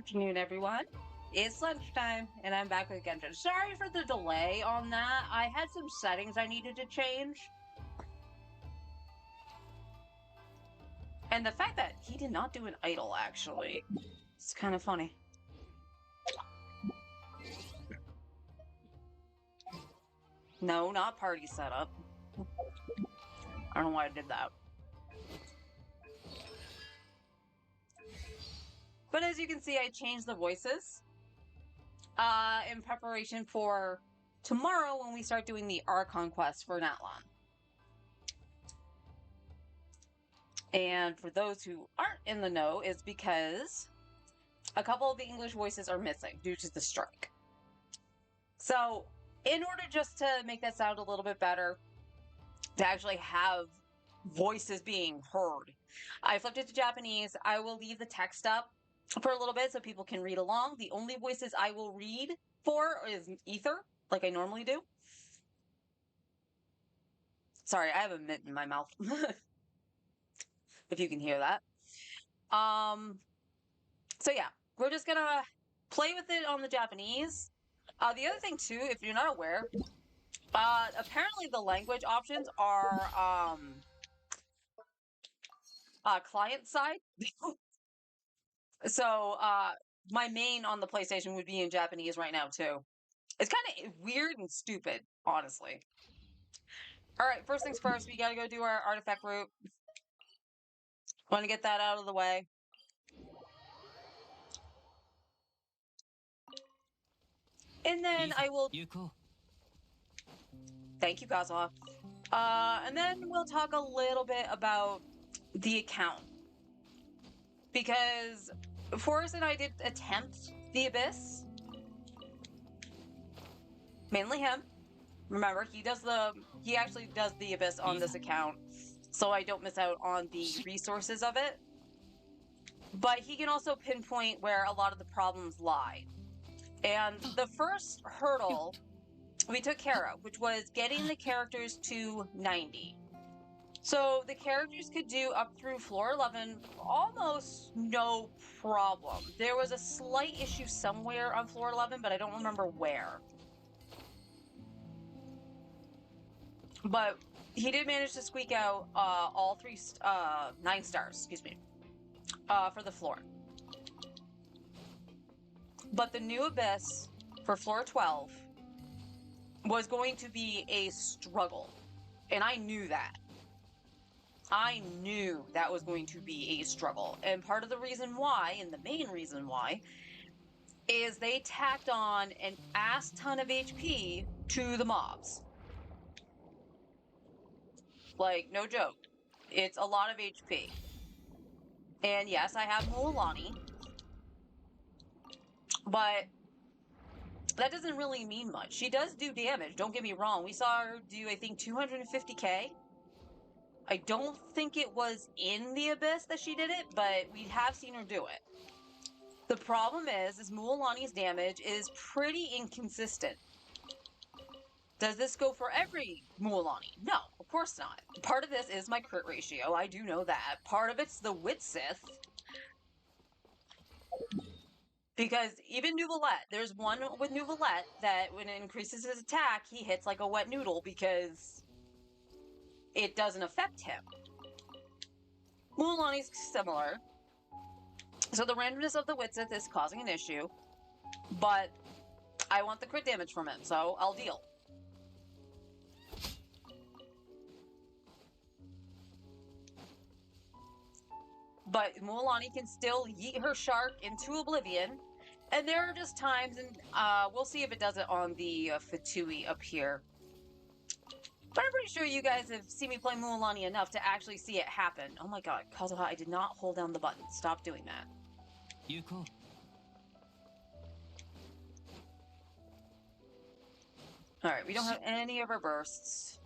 Afternoon, everyone. It's lunchtime, and I'm back with Genshin. Sorry for the delay on that. I had some settings I needed to change. And the fact that he did not do an idol, actually, it's kind of funny. No, not party setup. I don't know why I did that. But as you can see, I changed the voices in preparation for tomorrow when we start doing the Archon quest for Natlan. And for those who aren't in the know, it's because a couple of the English voices are missing due to the strike. So, in order just to make that sound a little bit better, to actually have voices being heard, I flipped it to Japanese. I will leave the text up for a little bit so people can read along. The only voices I will read for is Ether, like I normally do. Sorry, I have a mitt in my mouth. If you can hear that. So yeah, we're just gonna play with it on the Japanese. The other thing too, if you're not aware, apparently the language options are client side. So my main on the PlayStation would be in Japanese right now too. It's kind of weird and stupid, honestly. All right, first things first, we gotta go do our artifact route. Want to get that out of the way. And then I will. Thank you, Kazuha. And then we'll talk a little bit about the account. Because Forrest and I did attempt the Abyss. Mainly him. Remember, he actually does the Abyss on this account, so I don't miss out on the resources of it. But he can also pinpoint where a lot of the problems lie. And the first hurdle we took care of, which was getting the characters to 90. So the characters could do up through floor 11 almost no problem. There was a slight issue somewhere on floor 11, but I don't remember where. But he did manage to squeak out all 9 stars, excuse me, for the floor. But the new Abyss for floor 12 was going to be a struggle. And I knew that. I knew that was going to be a struggle. And part of the reason why, and the main reason why, is they tacked on an ass ton of HP to the mobs. Like, no joke. It's a lot of HP. And yes, I have Mualani. But that doesn't really mean much. She does do damage, don't get me wrong. We saw her do, I think, 250k. I don't think it was in the Abyss that she did it, but we have seen her do it. The problem is Mualani's damage is pretty inconsistent. Does this go for every Mualani? No, of course not. Part of this is my crit ratio, I do know that. Part of it's the Wit Sith. Because even Nouvelette, there's one with Nouvelette that when it increases his attack, he hits like a wet noodle because it doesn't affect him. Mualani's similar. So the randomness of the Wit Sith is causing an issue, but I want the crit damage from him, so I'll deal. But Mualani can still yeet her shark into oblivion, and there are just times, and we'll see if it does it on the Fatui up here. But I'm pretty sure you guys have seen me play Mualani enough to actually see it happen. Oh my god, Kazuha, I did not hold down the button. Stop doing that. Alright, we don't have any of our bursts.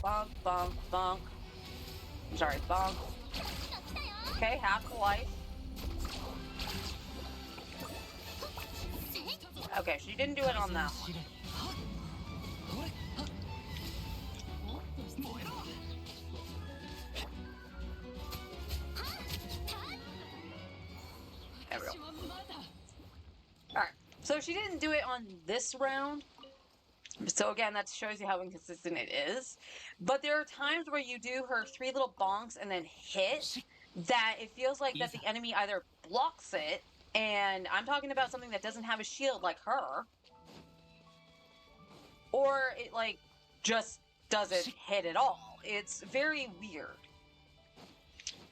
Bonk, bonk, bonk. I'm sorry, bonk. Okay, half the life. Okay, she didn't do it on that one. There we go. Alright, so she didn't do it on this round. So again, that shows you how inconsistent it is. But there are times where you do her 3 little bonks and then hit that it feels like that the enemy either blocks it, and I'm talking about something that doesn't have a shield like her, or it like just doesn't hit at all. It's very weird.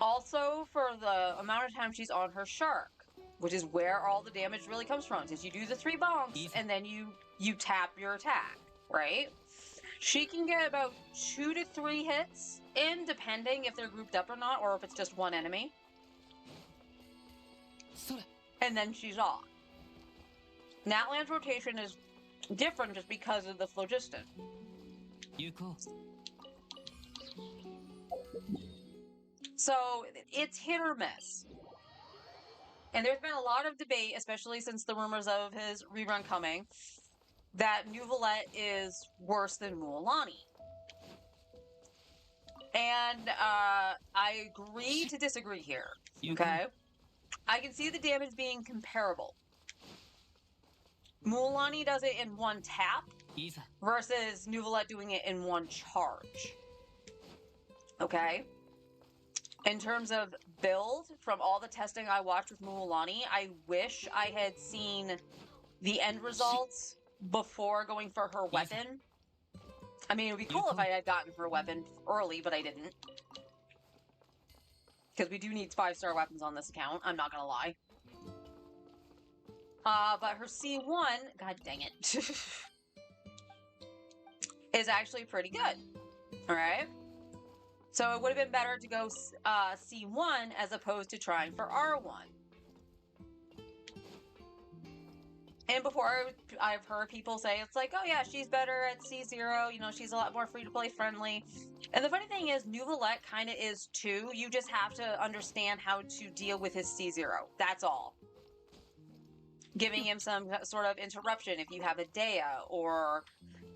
Also, for the amount of time she's on her shark, which is where all the damage really comes from, is you do the 3 bonks and then you tap your attack, right? She can get about 2 to 3 hits in, depending if they're grouped up or not, or if it's just one enemy. And then she's off. Natlan's rotation is different just because of the phlogiston. So it's hit or miss. And there's been a lot of debate, especially since the rumors of his rerun coming, that Nuvolette is worse than Mualani. And I agree to disagree here. Okay? I can see the damage being comparable. Mualani does it in one tap versus Nuvolette doing it in one charge. Okay? In terms of build, from all the testing I watched with Mualani, I wish I had seen the end results before going for her weapon. I mean, it would be cool if I had gotten her weapon early, but I didn't. Because we do need 5-star weapons on this account, I'm not gonna lie. But her C1, god dang it, is actually pretty good. Alright? So it would have been better to go C1 as opposed to trying for R1. And before, I've heard people say, it's like, oh yeah, she's better at C0, you know, she's a lot more free-to-play friendly. And the funny thing is, Nuvolette kind of is too. You just have to understand how to deal with his C0. That's all. Giving him some sort of interruption if you have a Dea or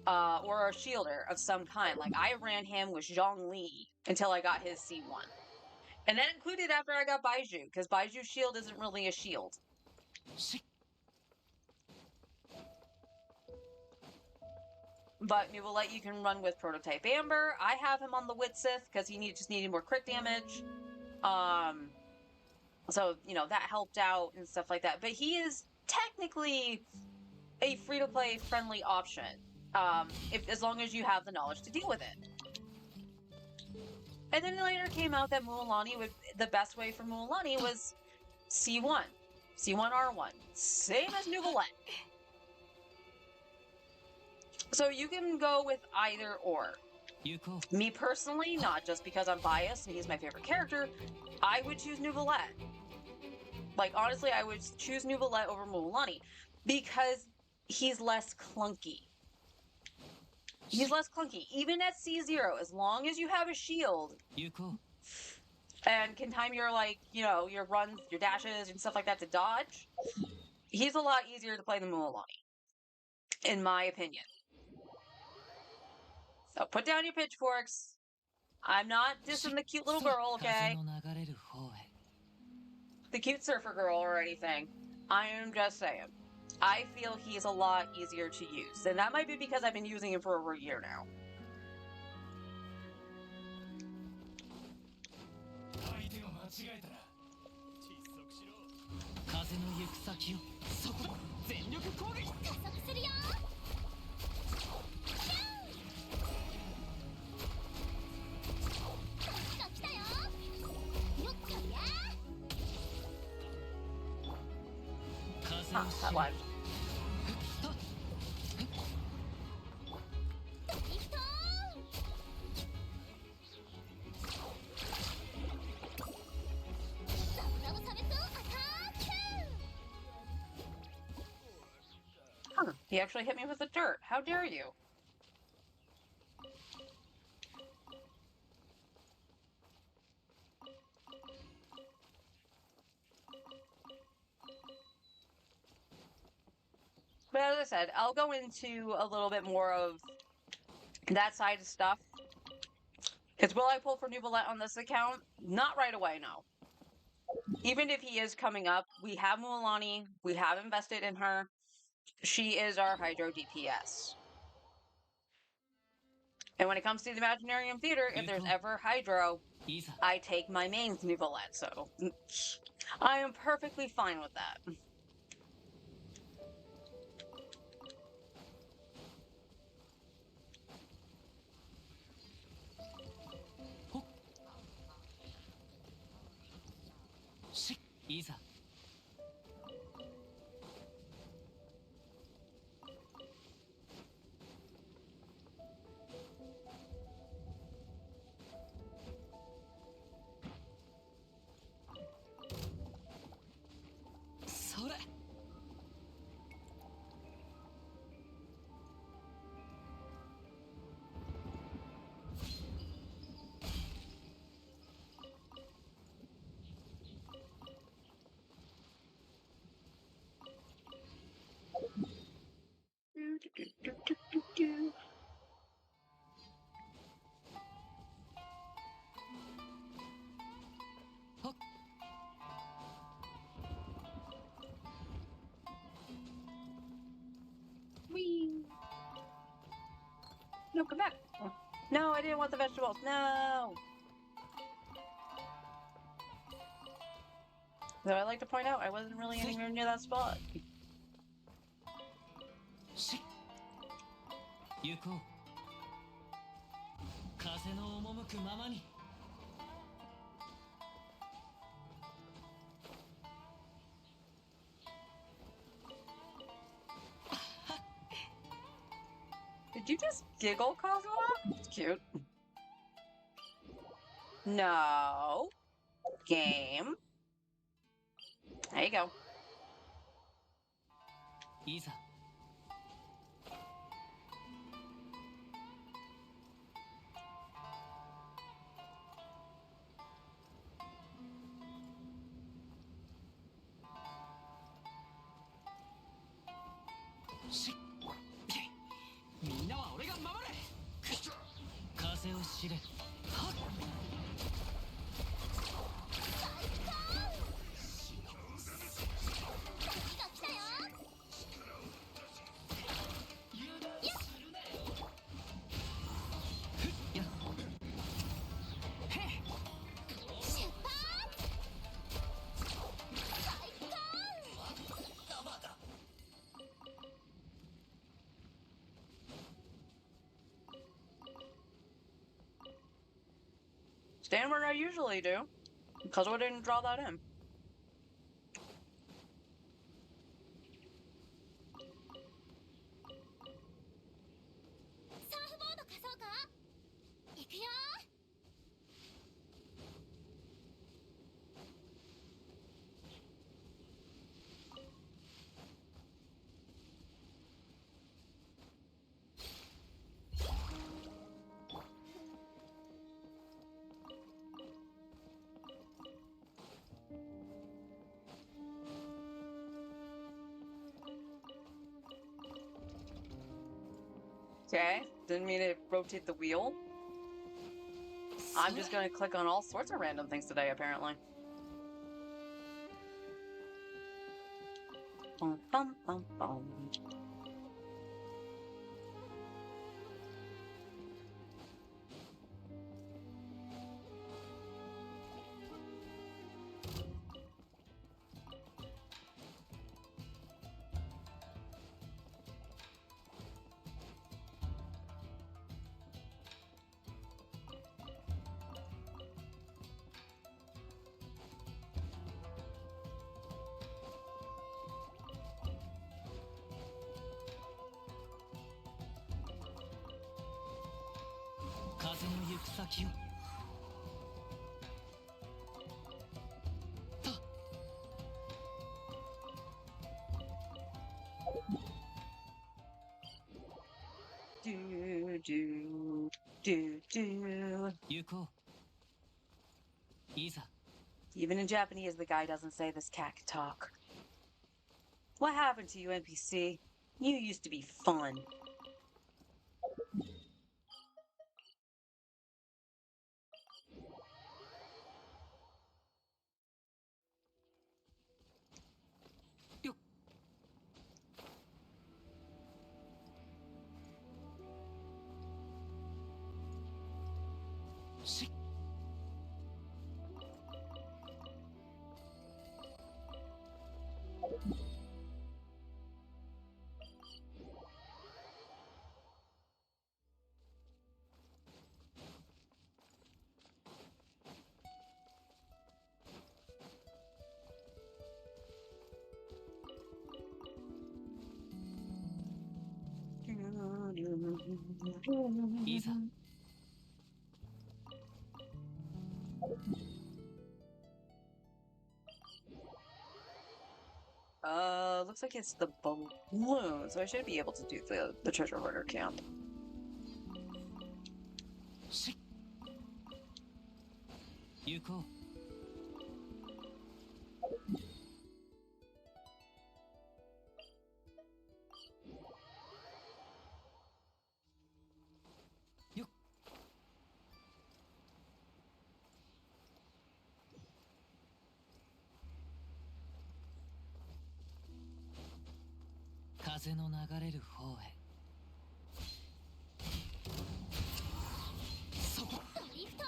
a shielder of some kind. Like, I ran him with Zhongli until I got his C1. And that included after I got Baizhu, because Baiju's shield isn't really a shield. But Nuvolette you can run with Prototype Amber. I have him on the Witsith because he just needed more crit damage. So, you know, that helped out and stuff like that. But he is technically a free-to-play friendly option, as long as you have the knowledge to deal with it. And then later came out that the best way for Mualani was C1. C1 R1. Same as Nuvolette. So you can go with either or. Me personally, not just because I'm biased and he's my favorite character, I would choose Nuvolette. Like, honestly, I would choose Nuvolette over Mualani because he's less clunky. He's less clunky. Even at C0, as long as you have a shield and can time your, like, you know, your runs, your dashes, and stuff like that to dodge, he's a lot easier to play than Mualani, in my opinion. So put down your pitchforks. I'm not dissing the cute little girl, okay? The cute surfer girl or anything. I am just saying. I feel he's a lot easier to use. And that might be because I've been using him for over a year now. Huh, that live. Huh, he actually hit me with the dirt. How dare you? But as I said, I'll go into a little bit more of that side of stuff. Because will I pull for Nuvolette on this account? Not right away, no. Even if he is coming up, we have Mualani, we have invested in her. She is our Hydro DPS. And when it comes to the Imaginarium Theater, if there's ever Hydro, I take my main Nuvolette, so I am perfectly fine with that. Whee! No, come back. No, I didn't want the vegetables. No. Though I like to point out, I wasn't really anywhere near that spot. Did you just giggle, Kazuha? It's cute. No. Game. There you go. Stand where I usually do. Because I didn't draw that in. Okay, didn't mean to rotate the wheel. I'm just gonna click on all sorts of random things today, apparently. Bum, bum, bum, bum. Do, do, do, do. Even in Japanese, the guy doesn't say this cat can talk. What happened to you, NPC? You used to be fun. Looks like it's the balloon, so I should be able to do the treasure hoarder camp. Yuko. Yo. 風の流れる方へ。そこ。ドリフト。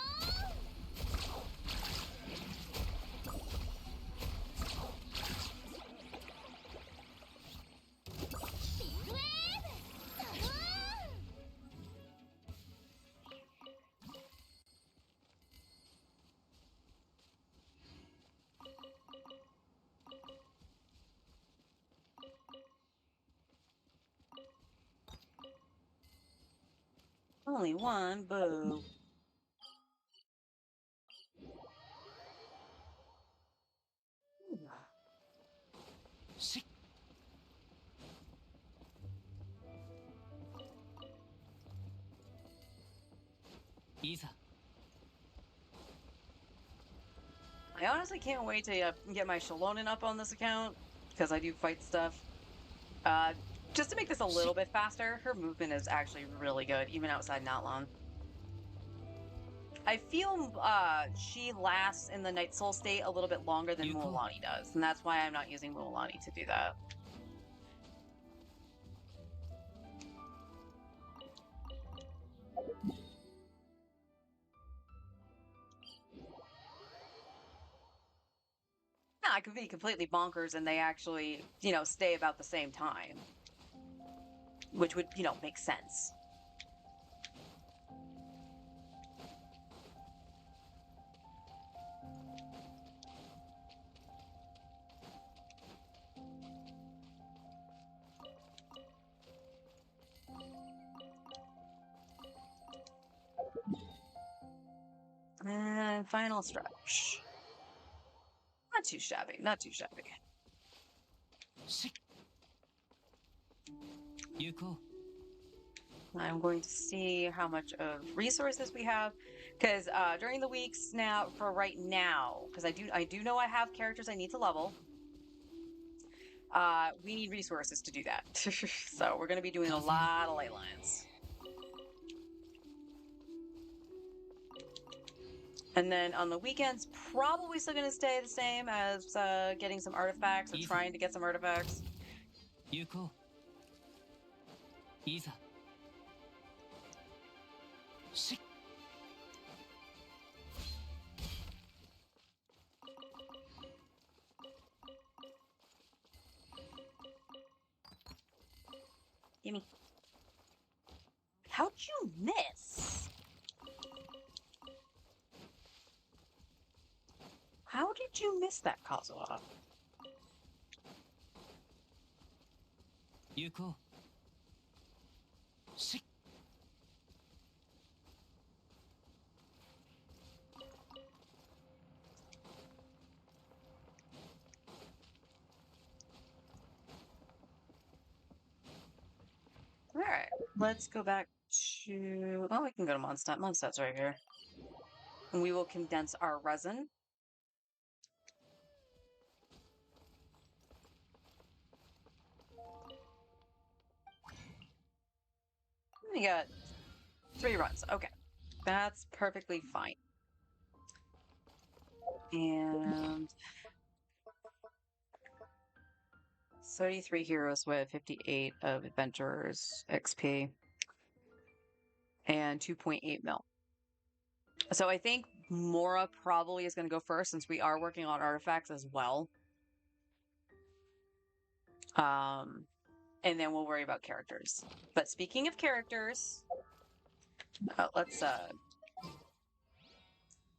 ビッグウェーブ。サドーン。Only one, boo. Shit. Isa. I honestly can't wait to get my Shalonin up on this account, because I do fight stuff. Just to make this a little bit faster, her movement is actually really good, even outside Natlon. I feel she lasts in the Night Soul state a little bit longer than Yuko. Mualani does, and that's why I'm not using Mualani to do that. Yeah, I could be completely bonkers and they actually, stay about the same time. Which would, make sense. And final stretch. Not too shabby, not too shabby. Shit. Yuko. I'm going to see how much of resources we have, because during the weeks now, for right now, because I do know I have characters I need to level. We need resources to do that. So we're going to be doing a lot of light lines. And then on the weekends, probably still going to stay the same as getting some artifacts or trying to get some artifacts. Yuko. Isa. Shit. Gimme. How'd you miss? How did you miss that, Kazuha? Yuko. Shit. All right, let's go back to. Oh, we can go to Mondstadt. Mondstadt's right here. And we will condense our resin. We got 3 runs. Okay. That's perfectly fine. And 33 heroes with 58 of adventurers XP and 2.8 mil. So I think Mora probably is going to go first since we are working on artifacts as well. And then we'll worry about characters. But speaking of characters, let's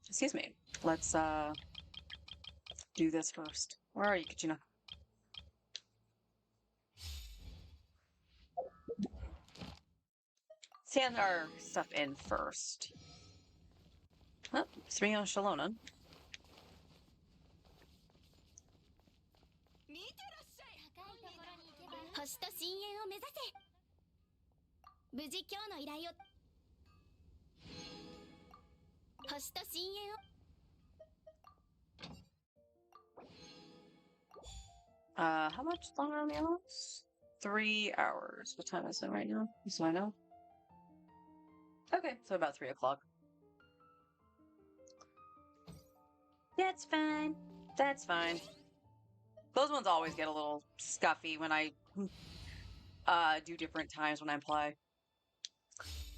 excuse me. Let's do this first. Where are you, Kachina? Send our stuff in first. Oh, 3 on Shalona. 星と深淵を目指せ。無事今日の依頼を。星と深淵を。How much longer on the hours? 3 hours. What time is it right now? So I know. Okay, so about 3 o'clock. That's fine. That's fine. Those ones always get a little scuffy when I do different times when I play.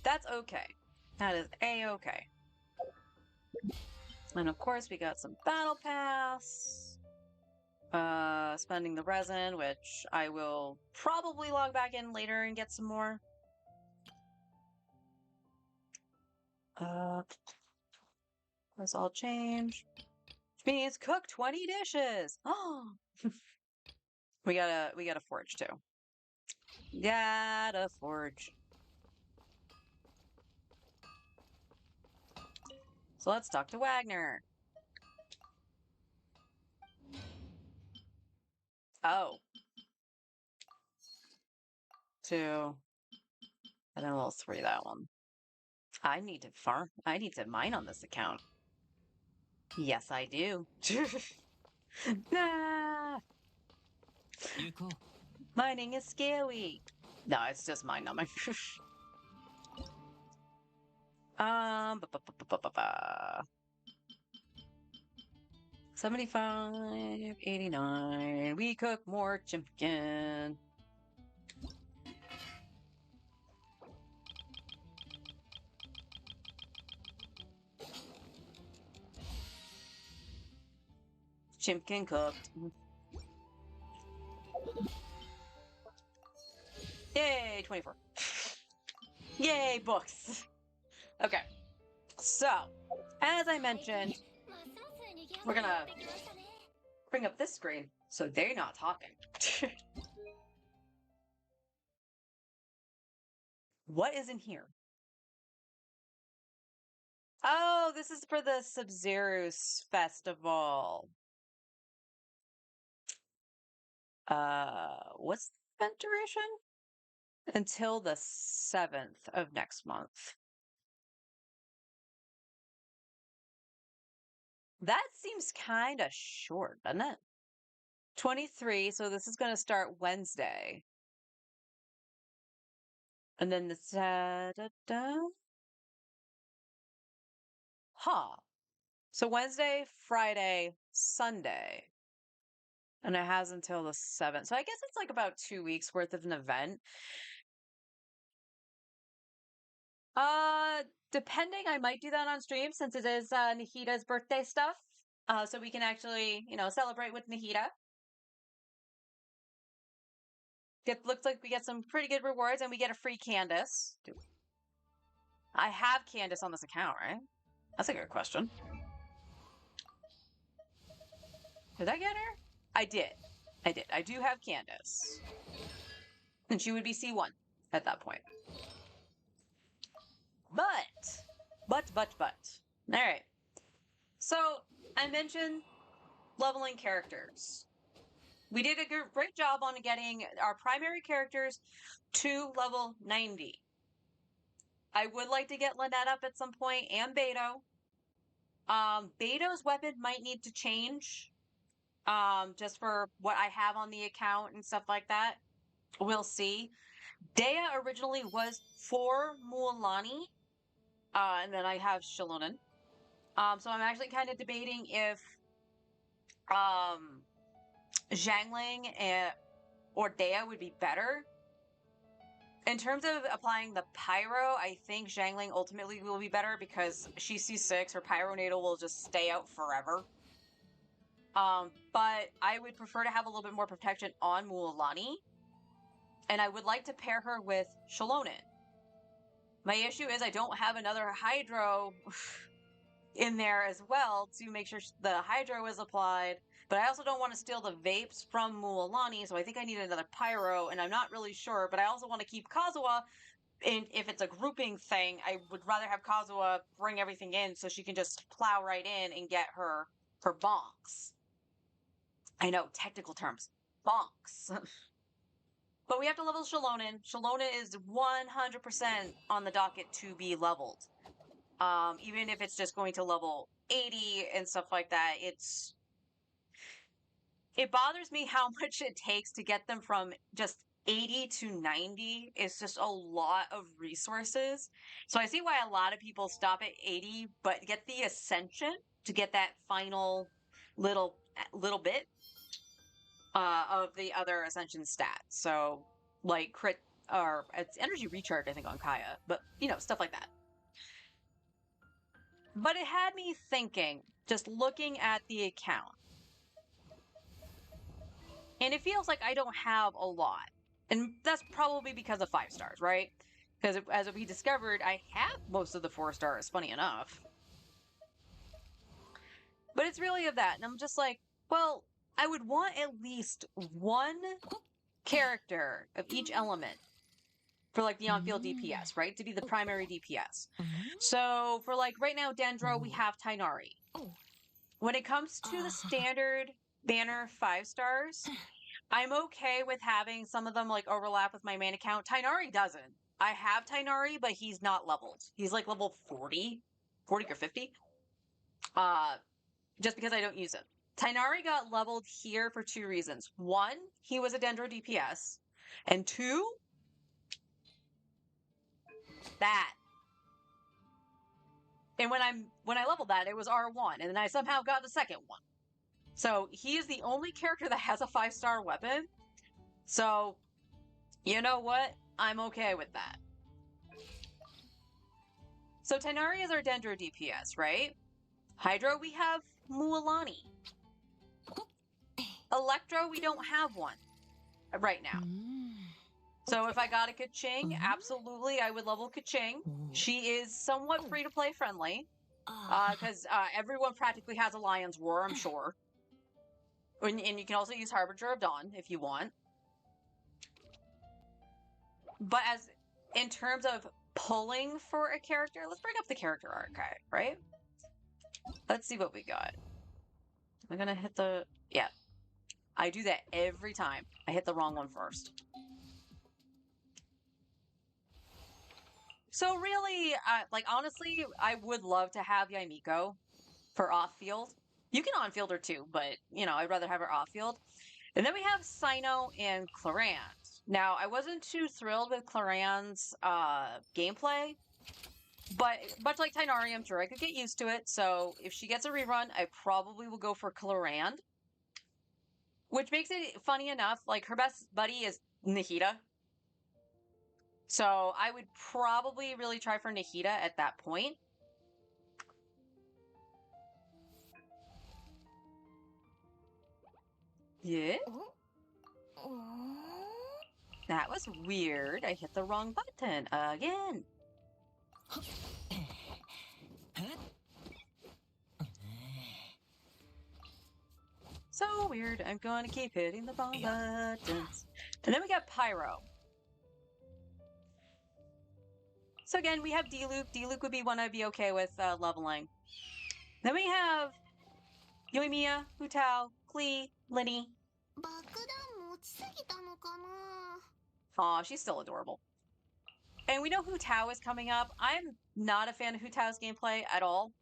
That's okay. That is a-okay. And of course, we got some battle pass. Spending the resin, which I will probably log back in later and get some more. Let's all change. Which means cook 20 dishes. Oh, we gotta forge too. Gotta forge. So let's talk to Wagner. Oh. Two. And then we'll 3 that one. I need to farm. I need to mine on this account. Yes, I do. Ah, Yuko. mining is scary. No, it's just mind numbing. Ba, ba, ba, ba, ba, ba, ba. 75, 89. We cook more chimpkin. Chimpkin cooked. Yay, 24. Yay, books. Okay. So, as I mentioned, we're gonna bring up this screen so they're not talking. What is in here? Oh, this is for the Sub-Zero's festival. What's the event duration? Until the 7th of next month. That seems kind of short, doesn't it? 23, so this is going to start Wednesday. And then the Saturday. Huh. So Wednesday, Friday, Sunday. And it has until the 7th. So I guess it's like about 2 weeks worth of an event. Depending, I might do that on stream since it is Nahita's birthday stuff. So we can actually, celebrate with Nahita. Looks like we get some pretty good rewards and we get a free Candace. I have Candace on this account, right? That's a good question. Did I get her? I did. I do have Candace. And she would be C1 at that point. But. All right. So I mentioned leveling characters. We did a great job on getting our primary characters to level 90. I would like to get Lynette up at some point and Beto. Beto's weapon might need to change. Just for what I have on the account and stuff like that. We'll see. Dea originally was for Mualani, and then I have Shilonen. So I'm actually kind of debating if um, Zhangling or Dea would be better. In terms of applying the Pyro, I think Zhangling ultimately will be better because she's C6, her Pyronadal will just stay out forever. But I would prefer to have a little bit more protection on Mualani, and I would like to pair her with Shilonen. My issue is I don't have another Hydro in there as well to make sure the Hydro is applied, but I also don't want to steal the Vapes from Mualani, so I think I need another Pyro, and I'm not really sure, but I also want to keep Kazuha. And if it's a grouping thing, I would rather have Kazuha bring everything in so she can just plow right in and get her bonks. I know, technical terms. Bonks. But we have to level Shilonen. Shilonen is 100% on the docket to be leveled. Even if it's just going to level 80 and stuff like that, it bothers me how much it takes to get them from just 80 to 90. It's just a lot of resources. So I see why a lot of people stop at 80, but get the Ascension to get that final little bit of the other Ascension stats. So like crit, or it's energy recharge, I think, on Kaya, but stuff like that. But it had me thinking, just looking at the account. And it feels like I don't have a lot. And that's probably because of 5 stars, right? Because as we discovered, I have most of the 4 stars, funny enough. But it's really of that. And I'm just like, well, I would want at least one character of each element for like the on-field DPS, right? To be the primary DPS. So for like right now, Dendro, we have Tighnari. When it comes to the standard banner 5 stars, I'm okay with having some of them like overlap with my main account. Tighnari doesn't. I have Tighnari, but he's not leveled. He's like level 40 or 50. Just because I don't use him. Tighnari got leveled here for 2 reasons. 1, he was a Dendro DPS. And 2, that. And when I leveled that, it was R1, and then I somehow got the second one. So he is the only character that has a 5-star weapon. So, you know what? I'm okay with that. So Tighnari is our Dendro DPS, right? Hydro, we have Mualani. Electro, we don't have one right now. So if I got a Kaching, absolutely, I would level Kaching. She is somewhat free-to-play friendly, because everyone practically has a Lion's Roar, I'm sure. And you can also use Harbinger of Dawn if you want. But as in terms of pulling for a character, let's bring up the character archive, right? Let's see what we got. I'm gonna hit the... Yeah. I do that every time. I hit the wrong one first. So really, like honestly, I would love to have Yaimiko for off-field. You can on-field her too, but I'd rather have her off-field. And then we have Sino and Clarance. Now, I wasn't too thrilled with Claran's gameplay, but much like Tighnari, I'm sure I could get used to it. So if she gets a rerun, I probably will go for Clarand. Which makes it funny enough, like her best buddy is Nahida. So I would probably really try for Nahida at that point. Yeah? That was weird. I hit the wrong button again. So weird. I'm going to keep hitting the wrong buttons. And then we got Pyro. So again, we have D-Luke. D-Luke would be one I'd be okay with leveling. Then we have Yoimiya, Hu Tao, Klee, Linny. Aw, she's still adorable. And we know Hu Tao is coming up. I'm not a fan of Hu Tao's gameplay at all.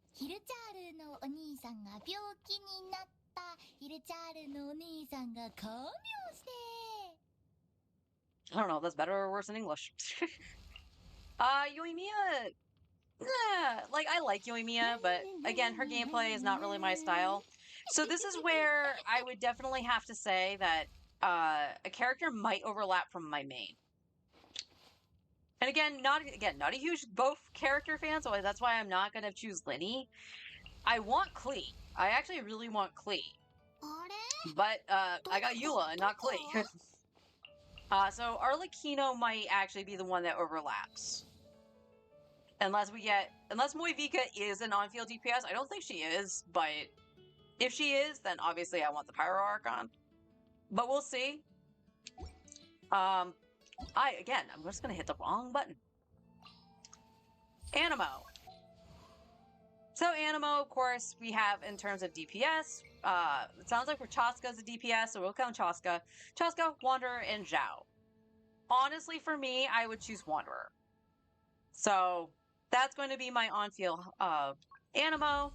I don't know if that's better or worse in English. Yoimiya, like I like Yoimiya, but again, her gameplay is not really my style. So this is where I would definitely have to say that a character might overlap from my main. And not a huge both character fan, so that's why I'm not gonna choose Linny. I want Klee. I actually really want Klee. あれ But I got どこ Eula and ど not こ Klee. So Arlecchino might actually be the one that overlaps. Unless Moivika is an on-field DPS. I don't think she is, but if she is, then obviously I want the Pyro Archon. But we'll see. I'm just gonna hit the wrong button. Animo. So Animo, of course, we have in terms of DPS. It sounds like for Chaska's a DPS, so we'll count Chaska. Chaska, Wanderer, and Zhao. Honestly, for me, I would choose Wanderer. So that's going to be my on-field Animo.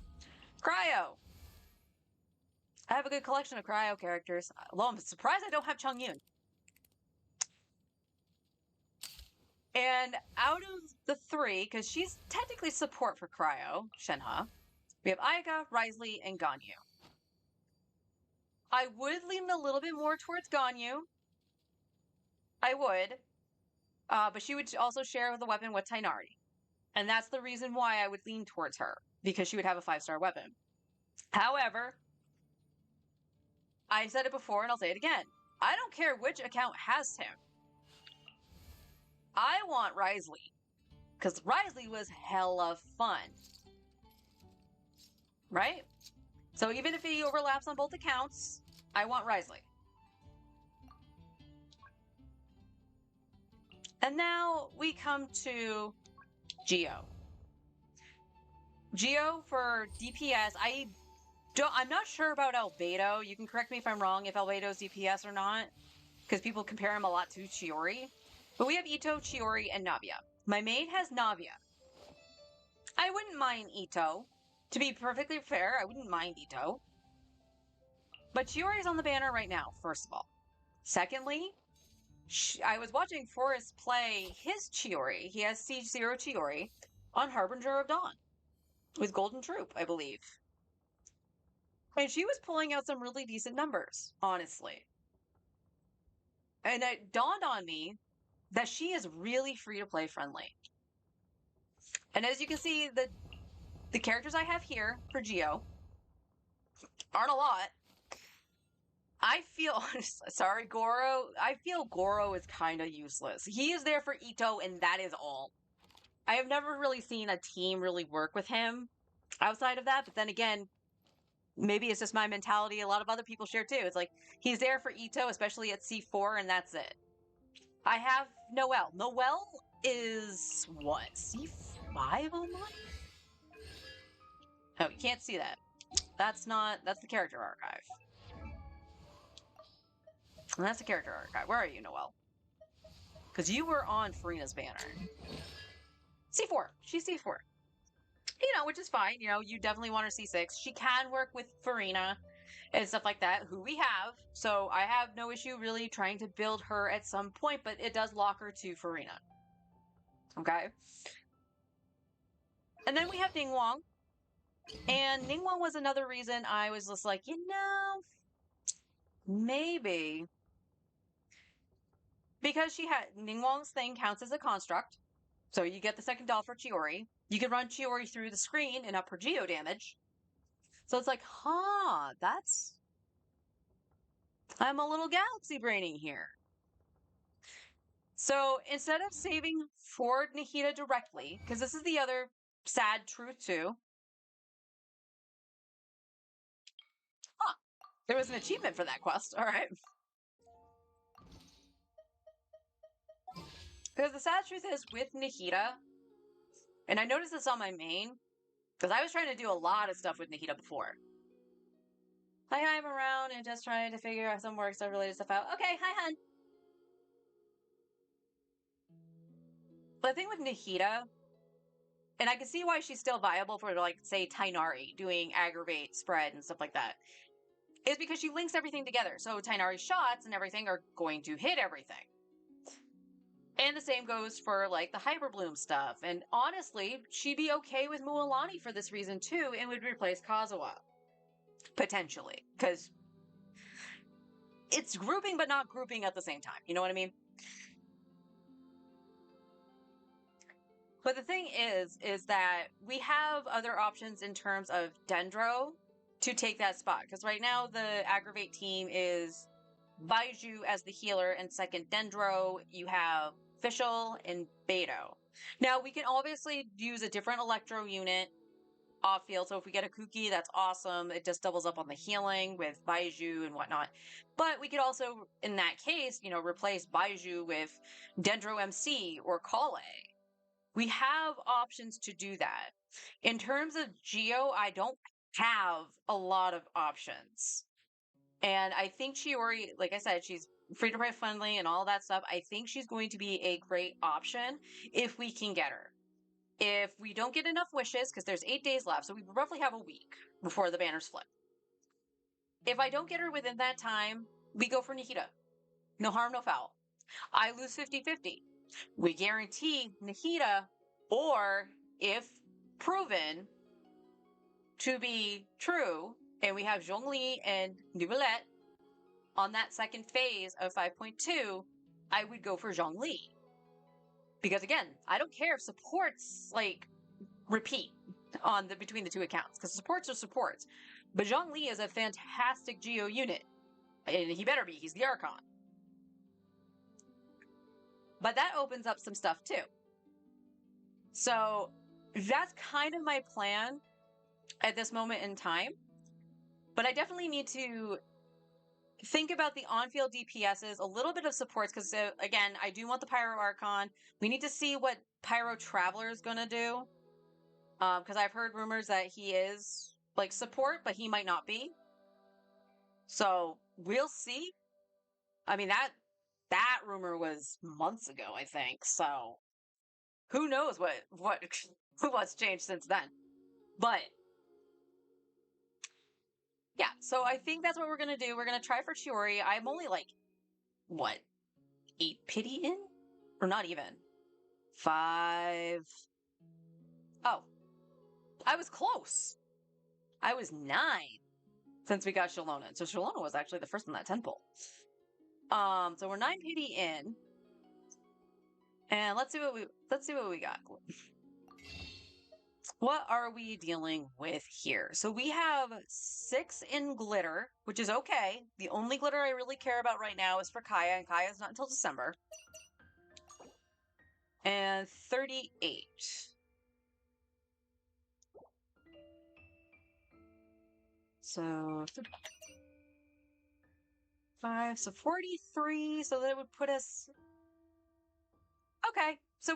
Cryo. I have a good collection of Cryo characters. Although I'm surprised I don't have Chongyun. And out of the three, because she's technically support for Cryo, Shenhe, we have Ayaka, Wriothesley, and Ganyu. I would lean a little bit more towards Ganyu. I would. But she would also share the weapon with Tainari. And that's the reason why I would lean towards her, because she would have a 5-star weapon. However, I said it before and I'll say it again. I don't care which account has him. I want Wriothesley, because Wriothesley was hella fun. Right? So even if he overlaps on both accounts, I want Wriothesley. And now we come to Geo. Geo for DPS, I'm not sure about Albedo. You can correct me if I'm wrong if Albedo's DPS or not, because people compare him a lot to Chiori. But we have Ito, Chiori, and Navia. My maid has Navia. I wouldn't mind Ito. To be perfectly fair, I wouldn't mind Ito. But Chiori's on the banner right now, first of all. Secondly, I was watching Forrest play his Chiori. He has Siege Zero Chiori on Harbinger of Dawn with Golden Troop, I believe. And she was pulling out some really decent numbers, honestly. And it dawned on me that she is really free-to-play friendly. And as you can see, the characters I have here for Geo aren't a lot. I feel, sorry, Goro, I feel Goro is kind of useless. He is there for Ito, and that is all. I have never really seen a team really work with him outside of that, but then again, maybe it's just my mentality. A lot of other people share too. It's like, he's there for Ito, especially at C4, and that's it. I have Noelle. Noelle is, what, C5 on mine? Oh, you can't see that. That's the character archive. And that's the character archive. Where are you, Noelle? Because you were on Farina's banner. C4. She's C4. Which is fine. You definitely want her C6. She can work with Farina and stuff like that, who we have. So I have no issue really trying to build her at some point, but it does lock her to Farina. Okay? And then we have Ningguang. And Ningguang was another reason I was just like, maybe. Because Ningguang's thing counts as a construct. So you get the second doll for Chiori. You can run Chiori through the screen and up her geo damage. So it's like, I'm a little galaxy braining here. So instead of saving for Nahida directly, because this is the other sad truth too. There was an achievement for that quest. All right. Because the sad truth is with Nahida, and I noticed this on my main, because I was trying to do a lot of stuff with Nahida before. Hi, I'm around and just trying to figure out some work stuff related stuff out. Okay, hi, hun. But the thing with Nahida, and I can see why she's still viable for, like, say, Tainari, doing aggravate, spread, and stuff like that, is because she links everything together. So Tainari's shots and everything are going to hit everything. And the same goes for like the Hyperbloom stuff. And honestly, she'd be okay with Mualani for this reason too, and would replace Kazuha. Potentially. Because it's grouping, but not grouping at the same time. You know what I mean? But the thing is that we have other options in terms of Dendro to take that spot. Because right now the Aggravate team is Baiju as the healer and second Dendro. You have Fischl and Beto. Now we can obviously use a different Electro unit off field. So if we get a Kuki, that's awesome. It just doubles up on the healing with Baiju and whatnot. But we could also, in that case, replace Baiju with Dendro MC or Kale. We have options to do that. In terms of Geo, I don't have a lot of options. And I think Chiori, like I said, she's free to play friendly and all that stuff. I think she's going to be a great option if we can get her. If we don't get enough wishes, because there's 8 days left, so we roughly have a week before the banners flip. If I don't get her within that time, we go for Nahida. No harm, no foul. I lose 50-50. We guarantee Nahida, or if proven to be true, and we have Zhongli and Nouvellette on that second phase of 5.2, I would go for Zhongli. Because again, I don't care if supports repeat on between the two accounts, because supports are supports. But Zhongli is a fantastic Geo unit. And he better be, he's the Archon. But that opens up some stuff too. So that's kind of my plan at this moment in time. But I definitely need to think about the on-field DPSs, a little bit of supports, because again, I do want the Pyro Archon. We need to see what Pyro Traveler is going to do. Because I've heard rumors that he is support, but he might not be. So we'll see. I mean, that rumor was months ago, I think. So who knows what's changed since then. But yeah, so I think that's what we're gonna do. We're gonna try for Chiori. I'm only 8 pity in? Or not even. 5. Oh. I was close. I was 9 since we got Shalona. So Shalona was actually the first in that 10 pull. So we're 9 pity in. And let's see what we got. What are we dealing with here? So we have 6 in glitter, which is okay. The only glitter I really care about right now is for Kaya, and Kaya's not until December. And 38. So 5, so 43. So that would put us. Okay, so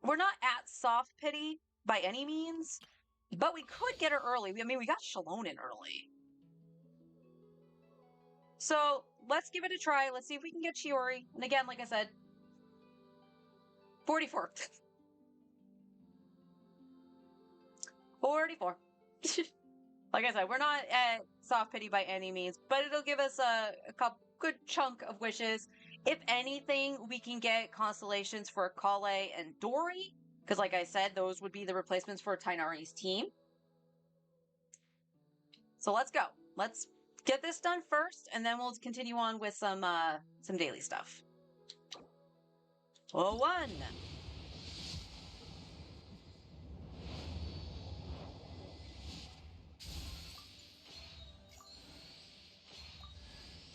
we're not at soft pity by any means, but we could get her early. I mean, we got Shalonen early. So let's give it a try. Let's see if we can get Chiori. And again, like I said, 44. 44. Like I said, we're not at soft pity by any means, but it'll give us a good chunk of wishes. If anything, we can get constellations for Kale and Dory, because like I said, those would be the replacements for Tainari's team. So let's go. Let's get this done first, and then we'll continue on with some daily stuff. 1.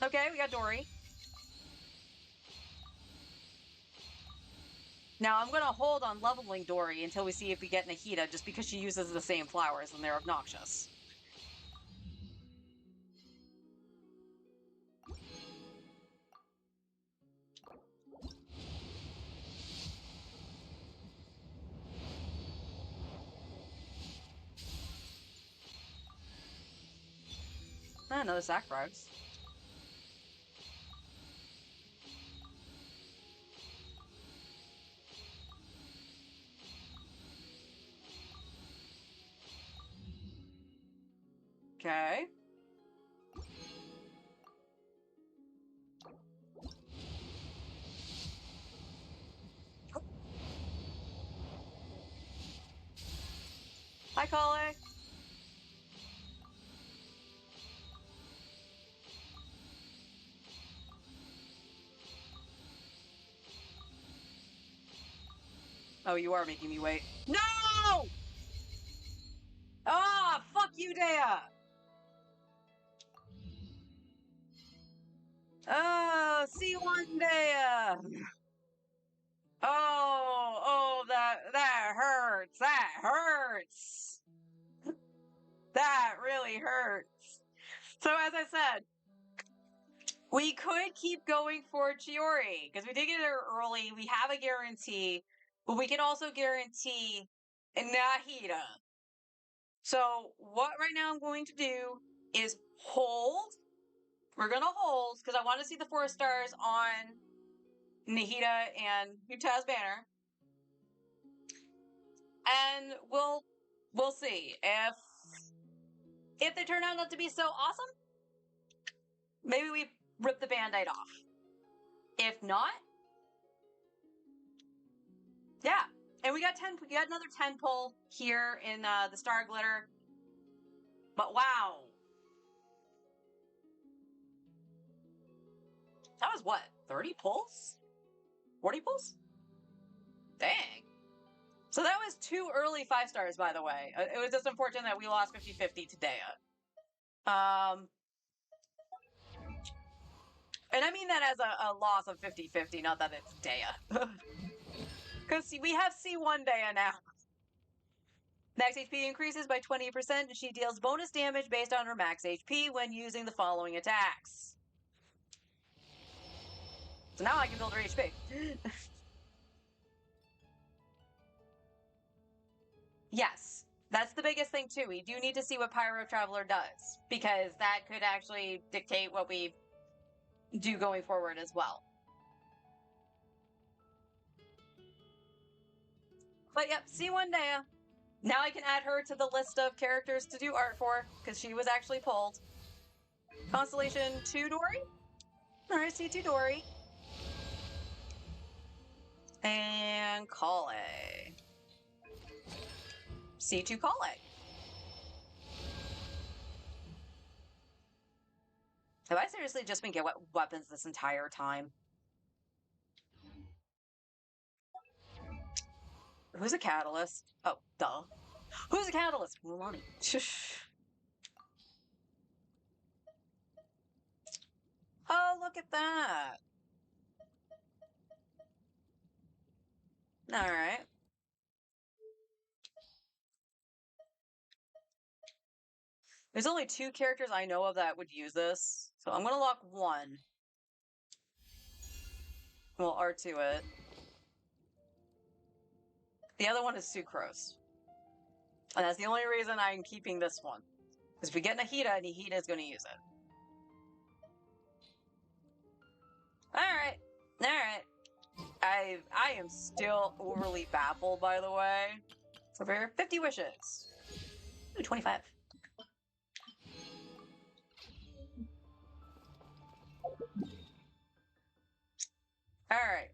Okay, we got Dory. Now I'm gonna hold on leveling Dory until we see if we get Nahida, just because she uses the same flowers and they're obnoxious. Another sacrifice. Okay. Hi, Kale. Oh, you are making me wait. No! Ah, fuck you, Dea! Oh, C1 Dea! Oh, that hurts. That hurts. That really hurts. So as I said, we could keep going for Chiori because we did get her early. We have a guarantee, but we can also guarantee Nahida. So what right now I'm going to do is hold. We're gonna hold because I want to see the 4 stars on Nahida and Yuta's banner, and we'll see if they turn out not to be so awesome. Maybe we rip the band-aid off. If not, yeah. And we got another 10 pull here in the Star Glitter. But wow. That was what? 30 pulls? 40 pulls? Dang. So that was 2 early 5 stars, by the way. It was just unfortunate that we lost 50-50 to Dea. And I mean that as a loss of 50-50, not that it's Dea. Because we have C1 Dea now. Max HP increases by 20%, and she deals bonus damage based on her max HP when using the following attacks. So now I can build her HP. Yes, that's the biggest thing too. We do need to see what Pyro Traveler does, because that could actually dictate what we do going forward as well. But yep, C1 Dea. Now I can add her to the list of characters to do art for, because she was actually pulled. Constellation 2 Dory? Alright, C2 Dory. And Kale. C2 Kale. Have I seriously just been getting weapons this entire time? Who's a catalyst? Oh, duh. Who's a catalyst? Mulani. Oh, look at that. Alright. There's only 2 characters I know of that would use this, so I'm gonna lock one. We'll R2 it. The other one is Sucrose. And that's the only reason I'm keeping this one. Because if we get Nahida, Nahida is going to use it. Alright. Alright. I am still overly baffled, by the way. So for 50 wishes. Ooh, 25. Alright,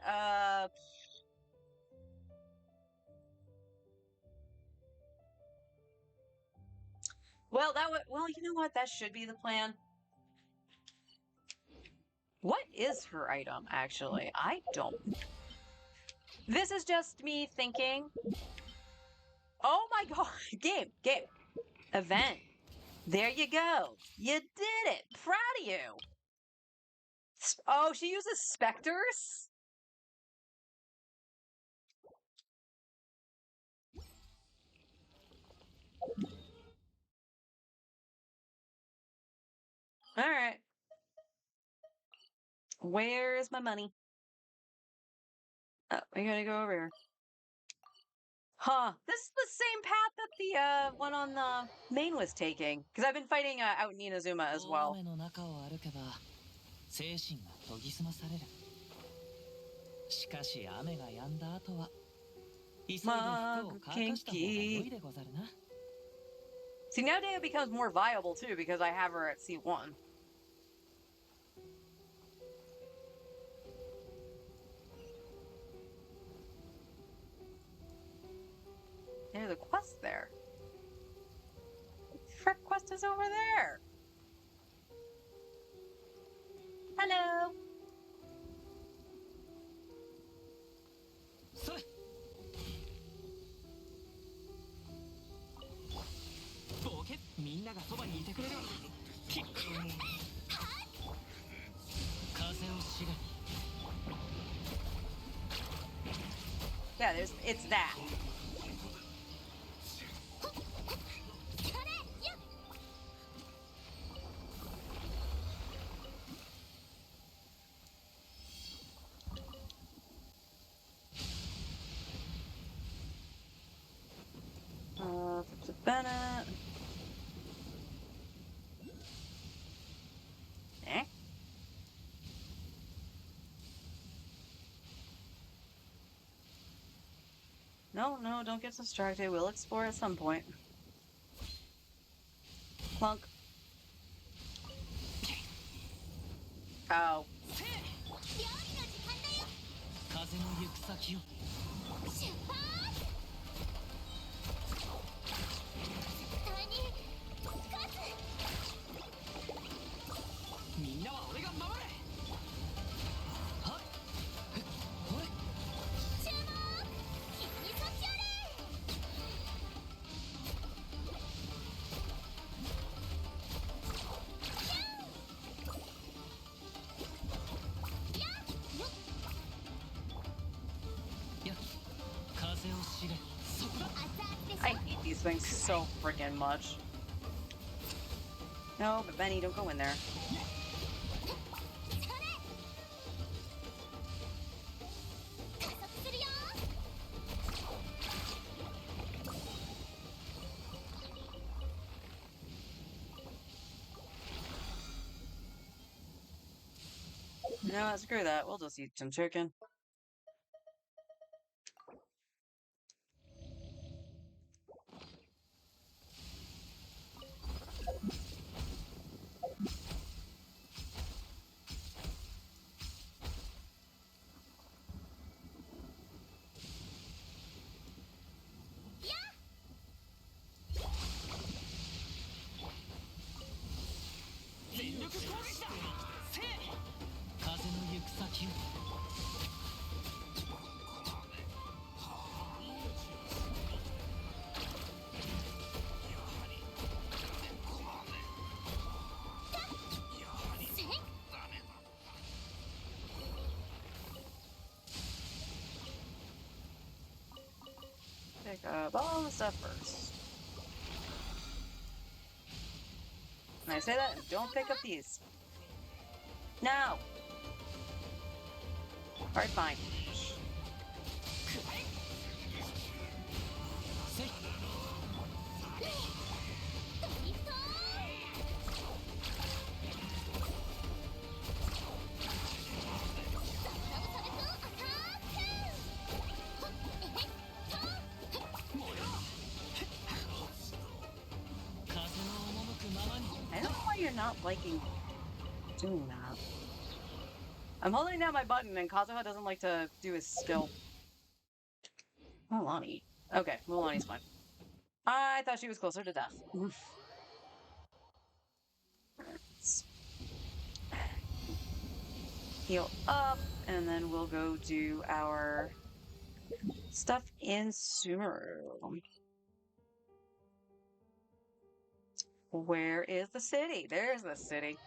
well, you know what? That should be the plan. What is her item, actually? I don't. This is just me thinking. Oh my god! Game. Event. There you go. You did it. Proud of you. Oh, she uses specters? Alright. Where's my money? Oh, we gotta go over here. Huh. This is the same path that the one on the main was taking. Because I've been fighting out in Inazuma as well. 雨の中を歩けば精神が研ぎ澄まされる。しかし雨が止んだ後は急いで服を乾かした方が良いでござるな。See, now Dea becomes more viable too because I have her at C1. There's a quest there. quest is over there. Hello. それ冒険みんながそばにいてくれるキック風を知れ Yeah, it's that. Bennett. Eh? No, don't get distracted. We'll explore at some point. Clunk. Oh. 風の行く先をみんなは俺が守れはっほれや風を知れそこだ I hate these things so freaking much. No, but Benny, don't go in there. No, screw that. We'll just eat some chicken. Pick up all the stuff first. When I say that, don't pick up these. No! Alright, fine. I don't know why you're not liking doing that. I'm holding down my button and Kazuha doesn't like to do his skill. Mulaney. Okay, Mulaney's fine. I thought she was closer to death. Heal up, and then we'll go do our stuff in Sumeru. Where is the city? There's the city.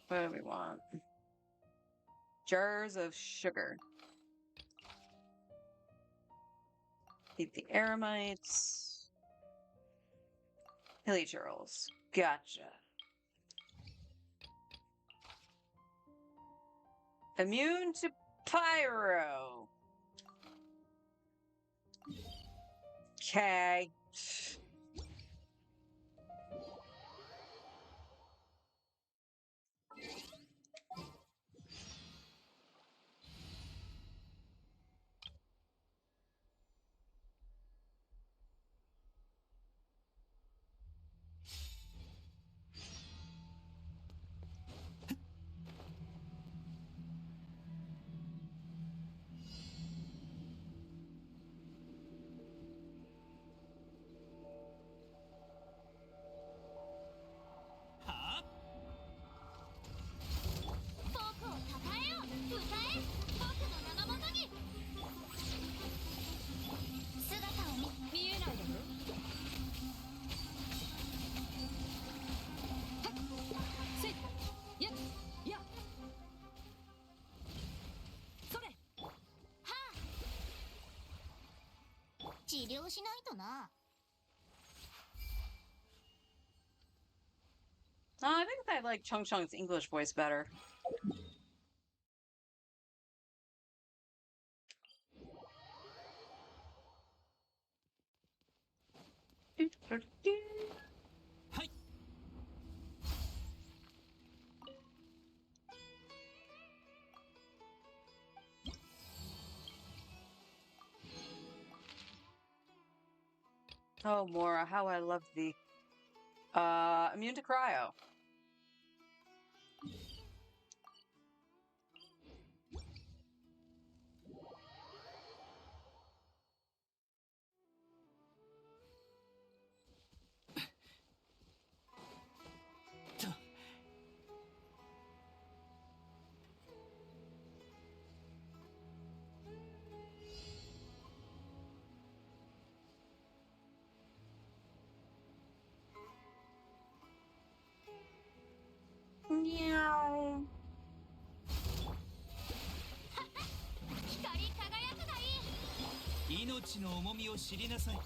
What do we want? Jars of sugar. Eat the aramites. Hilly churls. Gotcha. Immune to pyro. Okay. 治療しないとな。I think I like Chung Chung's English voice better. Oh, Mora, how I love thee. Immune to cryo. Meow. 光り輝くがいい。命の重みを知りなさい。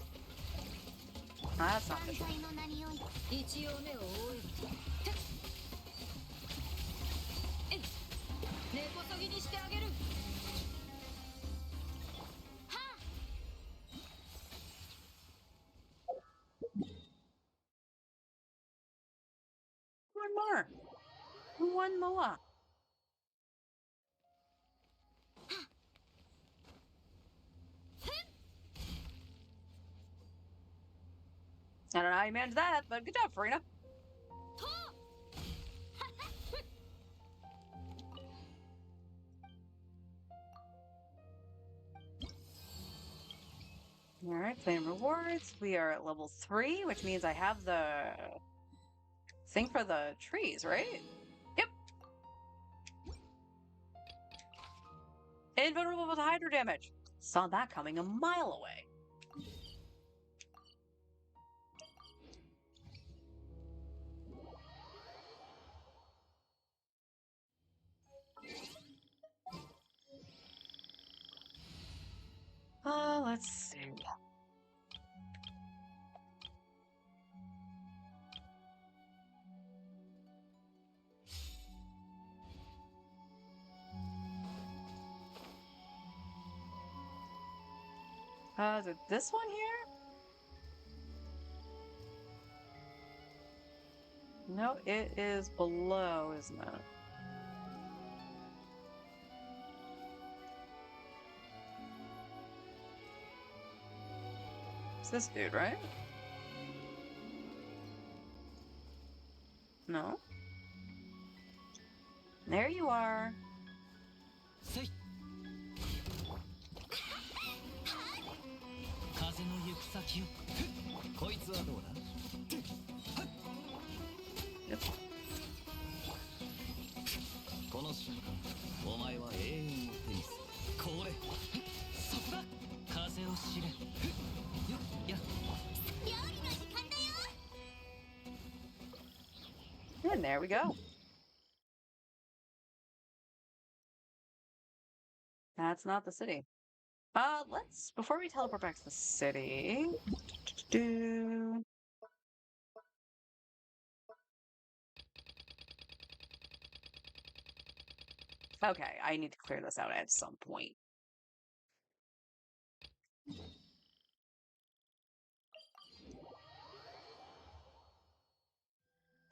Ah, that's not 犯 official. 罪の名において一応目を覆えば根こそぎにしてあげる。はあ。 One more. One more. I don't know how you managed that, but good job, Farina. All right, claim rewards. We are at level 3, which means I have the thing for the trees, right? Yep. Invulnerable to hydro damage. Saw that coming a mile away. Let's see. Is it this one here? No, it is below, isn't it? It's this dude, right? No? There you are. せい。風の行く先を。こいつはどうだ。 Yep. この瞬間、お前は永遠を手にする。これ、そこだ。風を知れ。よっや。料理の時間だよ。 And there we go. That's not the city. Let's, before we teleport back to the city, okay, I need to clear this out at some point.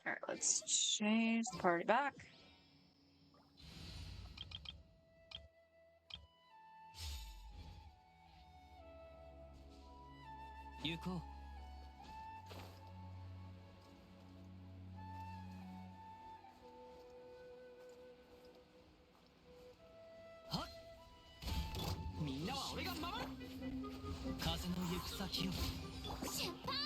All right, let's change the party back. 行こう。はっ。みんなは俺が守る。風の行く先を。出発。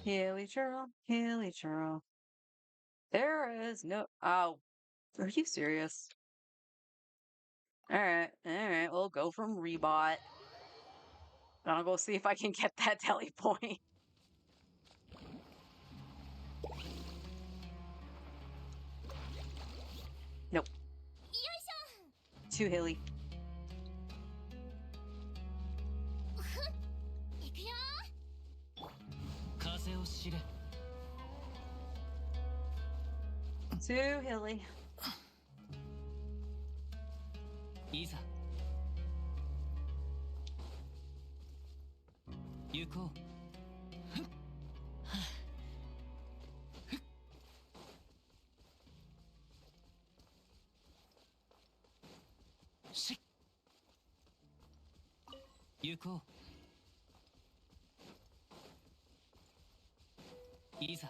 Hilly churl, hilly churl. There is no. Oh, Are you serious? Alright, alright, we'll go from Rebot. I'll go see if I can get that tele point. Nope. Too hilly. 行くよ。風を知れ。 Too hilly. いざ行こう。し行こう。いざ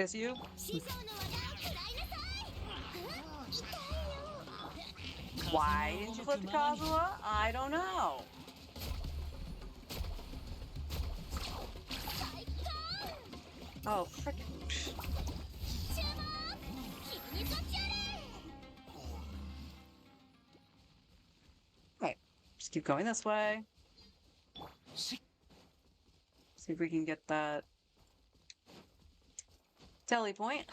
Is you? 師匠の技食らいなさい。痛いよ。 Why didn't you flip to Kazuha? I don't know. 最高。 Oh, frickin'. 注目。君にそっちやれ。 Right. Just keep going this way. し See if we can get that tele point.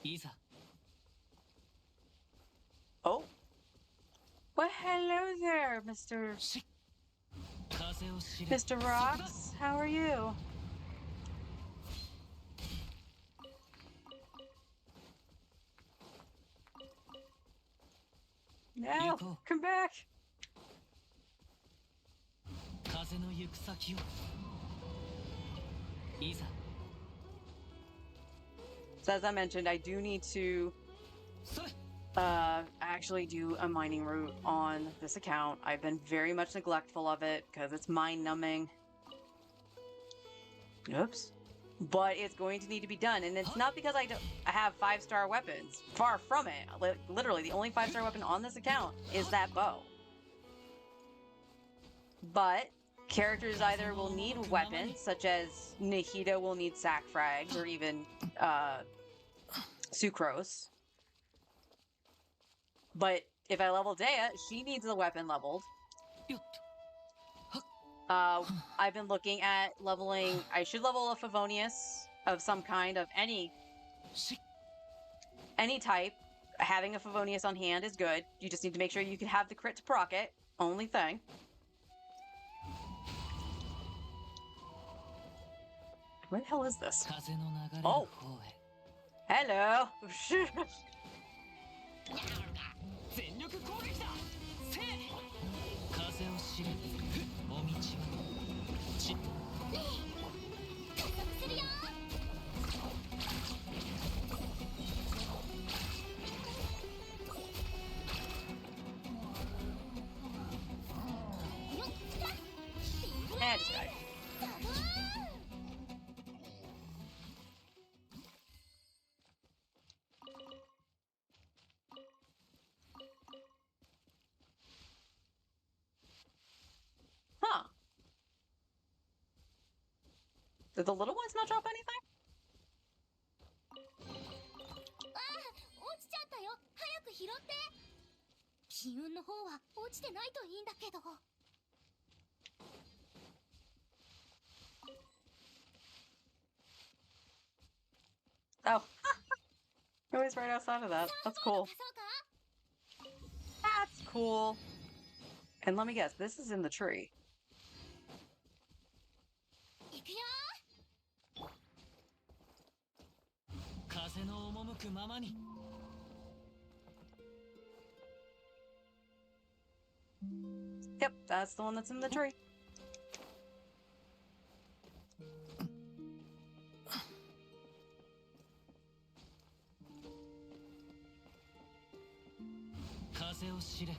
いざ Oh. Well, hello there, Mr. し風を知れ。 Mr. Rocks. How are you? No, Yuko. come back. 風の行く先を。いざ So as I mentioned, I do need to それ。 actually do a mining route on this account. I've been very much neglectful of it because it's mind numbing. Oops. But it's going to need to be done, and it's not because I have 5-star weapons. Far from it. Literally, the only 5-star weapon on this account is that bow. But characters either will need weapons, such as Nahida will need sack frags, or even Sucrose. But if I level Dea, she needs the weapon leveled. よっ I've been looking at leveling. I should level a Favonius of some kind, of any し type. Having a Favonius on hand is good. You just need to make sure you can have the crit to proc it. Only thing. Where the hell is this? 風の流れる Oh. 方へ。 Hello. 全力攻撃だ。せい。風を知れ。お道は。ち。加速するよ。 And I just died. ザブーン。 Huh. Did the little ones not drop anything? ああ、落ちちゃったよ。早く拾って。金運の方は落ちてないといいんだけど。 Oh. It was right outside of that. That's cool. そうか。 That's cool. And let me guess, this is in the tree. 行くよ。 風の赴くままに。 Yep, that's the one that's in the tree. 風を知れ。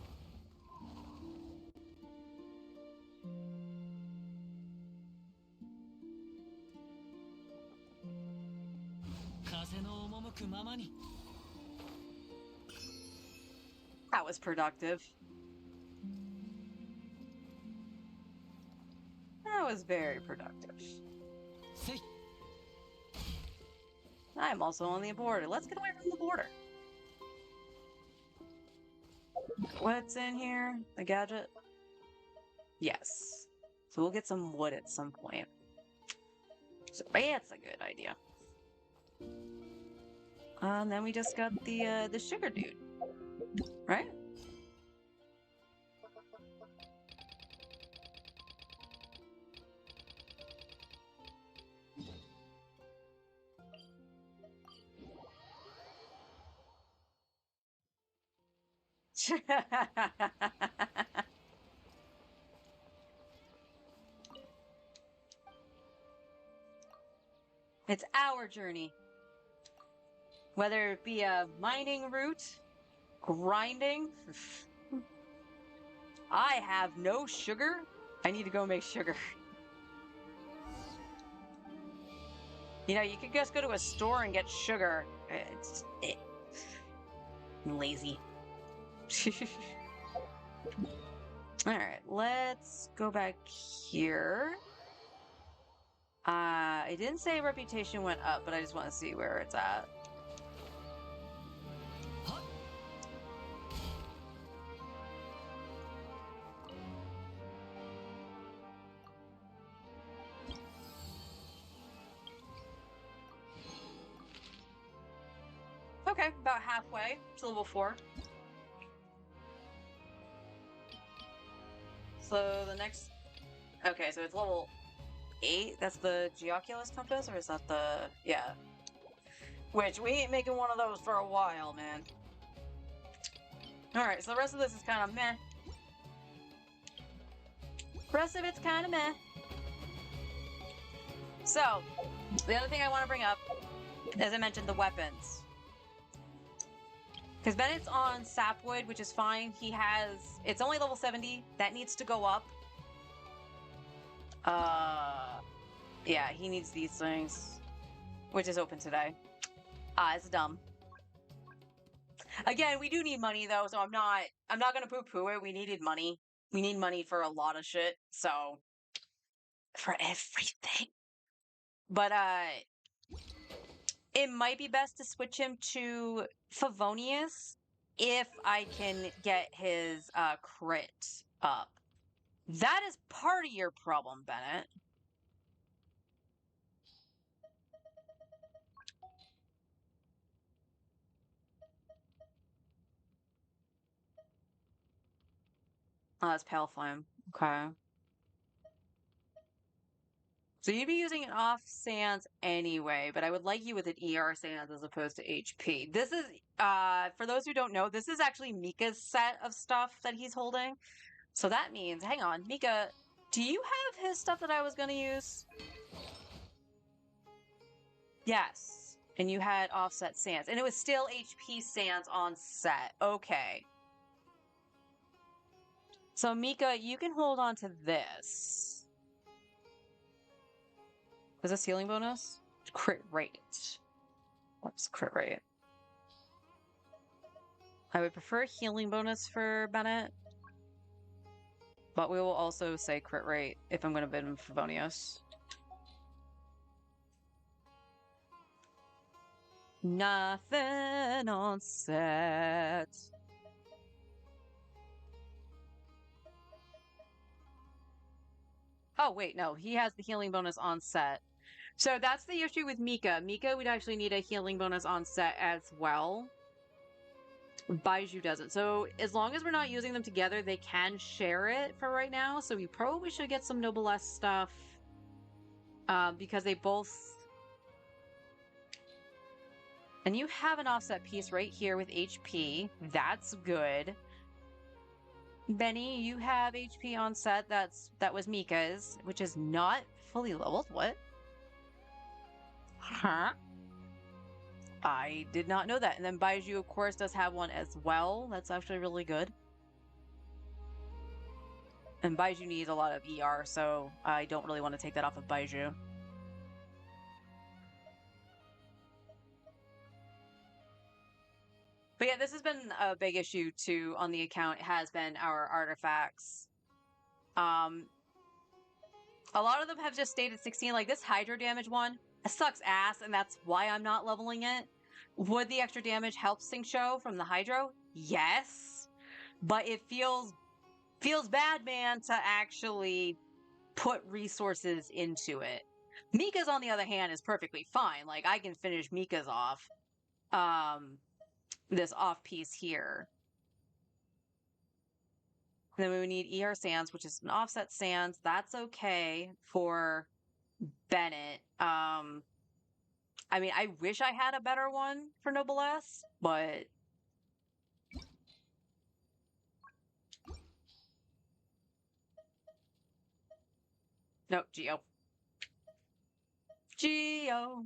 くままに。 That was productive. That was very productive. せい。 I'm also on the border. Let's get away from the border. What's in here? A gadget? Yes. So we'll get some wood at some point. So that's a good idea. And then we just got the sugar dude, right? It's our journey. Whether it be a mining route, grinding. I have no sugar. I need to go make sugar. You know, you could just go to a store and get sugar. I'm lazy. Alright, let's go back here. It didn't say reputation went up, but I just want to see where it's at. Okay, about halfway to level 4. So the next... Okay, so it's level 8. That's the Geoculus compass, or is that the... Yeah. Which, we ain't making one of those for a while, man. Alright, so the rest of this is kind of meh. Rest of it's kind of meh. So, the other thing I want to bring up, as I mentioned, the weapons. Because Bennett's on Sapwood, which is fine. He has... It's only level 70. That needs to go up. Yeah, he needs these things. Which is open today. It's dumb. Again, we do need money, though, so I'm not gonna poo-poo it. We needed money. We need money for a lot of shit, so... For everything. But, it might be best to switch him to Favonius if I can get his crit up. That is part of your problem, Bennett. Oh, that's Pale Flame. Okay. So you'd be using an off sans anyway, but I would like you with an ER sans as opposed to HP. This is, for those who don't know, this is actually Mika's set of stuff that he's holding. So that means, hang on, Mika, do you have his stuff that I was going to use? Yes. And you had offset sans. And it was still HP sans on set. Okay. So Mika, you can hold on to this. Is this healing bonus? Crit rate. What's crit rate? I would prefer healing bonus for Bennett. But we will also say crit rate if I'm going to bid him Favonius. Nothing on set. Oh, wait, no. He has the healing bonus on set. So that's the issue with Mika. Mika would actually need a healing bonus on set as well. Baiju doesn't. So as long as we're not using them together, they can share it for right now. So we probably should get some Noblesse stuff. Because they both... And you have an offset piece right here with HP. That's good. Benny, you have HP on set. That was Mika's, which is not fully leveled. What? Huh? I did not know that. And then Baiju, of course, does have one as well. That's actually really good. And Baiju needs a lot of ER, so I don't really want to take that off of Baiju. But yeah, this has been a big issue too on the account. It has been our artifacts. A lot of them have just stayed at 16. Like this hydro damage one, it sucks ass, and that's why I'm not leveling it. Would the extra damage help Show from the hydro? Yes, but it feels bad, man, to actually put resources into it. Mika's, on the other hand, is perfectly fine. Like I can finish Mika's off. This off piece here. Then we would need ER Sands, which is an offset Sands. That's okay for Bennett. I mean, I wish I had a better one for Noblesse, but no, Geo. Geo.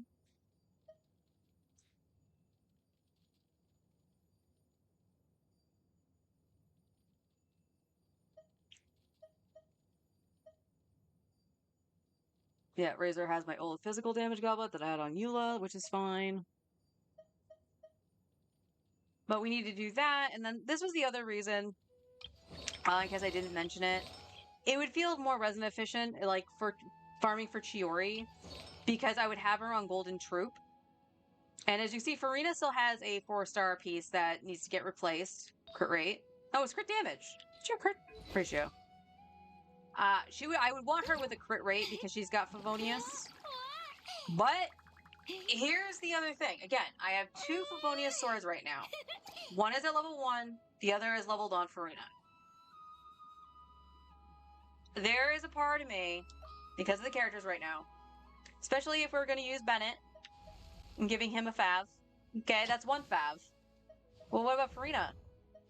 Yeah, Razor has my old physical damage goblet that I had on Eula, which is fine. But we need to do that, and then this was the other reason, in case I didn't mention it. It would feel more resin efficient, like for farming for Chiori, because I would have her on Golden Troop. And as you see, Farina still has a 4-star piece that needs to get replaced. Crit rate. Oh, it's crit damage. What's your crit ratio? I would want her with a crit rate because she's got Favonius. But here's the other thing. Again, I have 2 Favonius swords right now. One is at level 1, the other is leveled on Farina. There is a part of me, because of the characters right now, especially if we're going to use Bennett and giving him a fav. Okay, that's 1 fav. Well, what about Farina?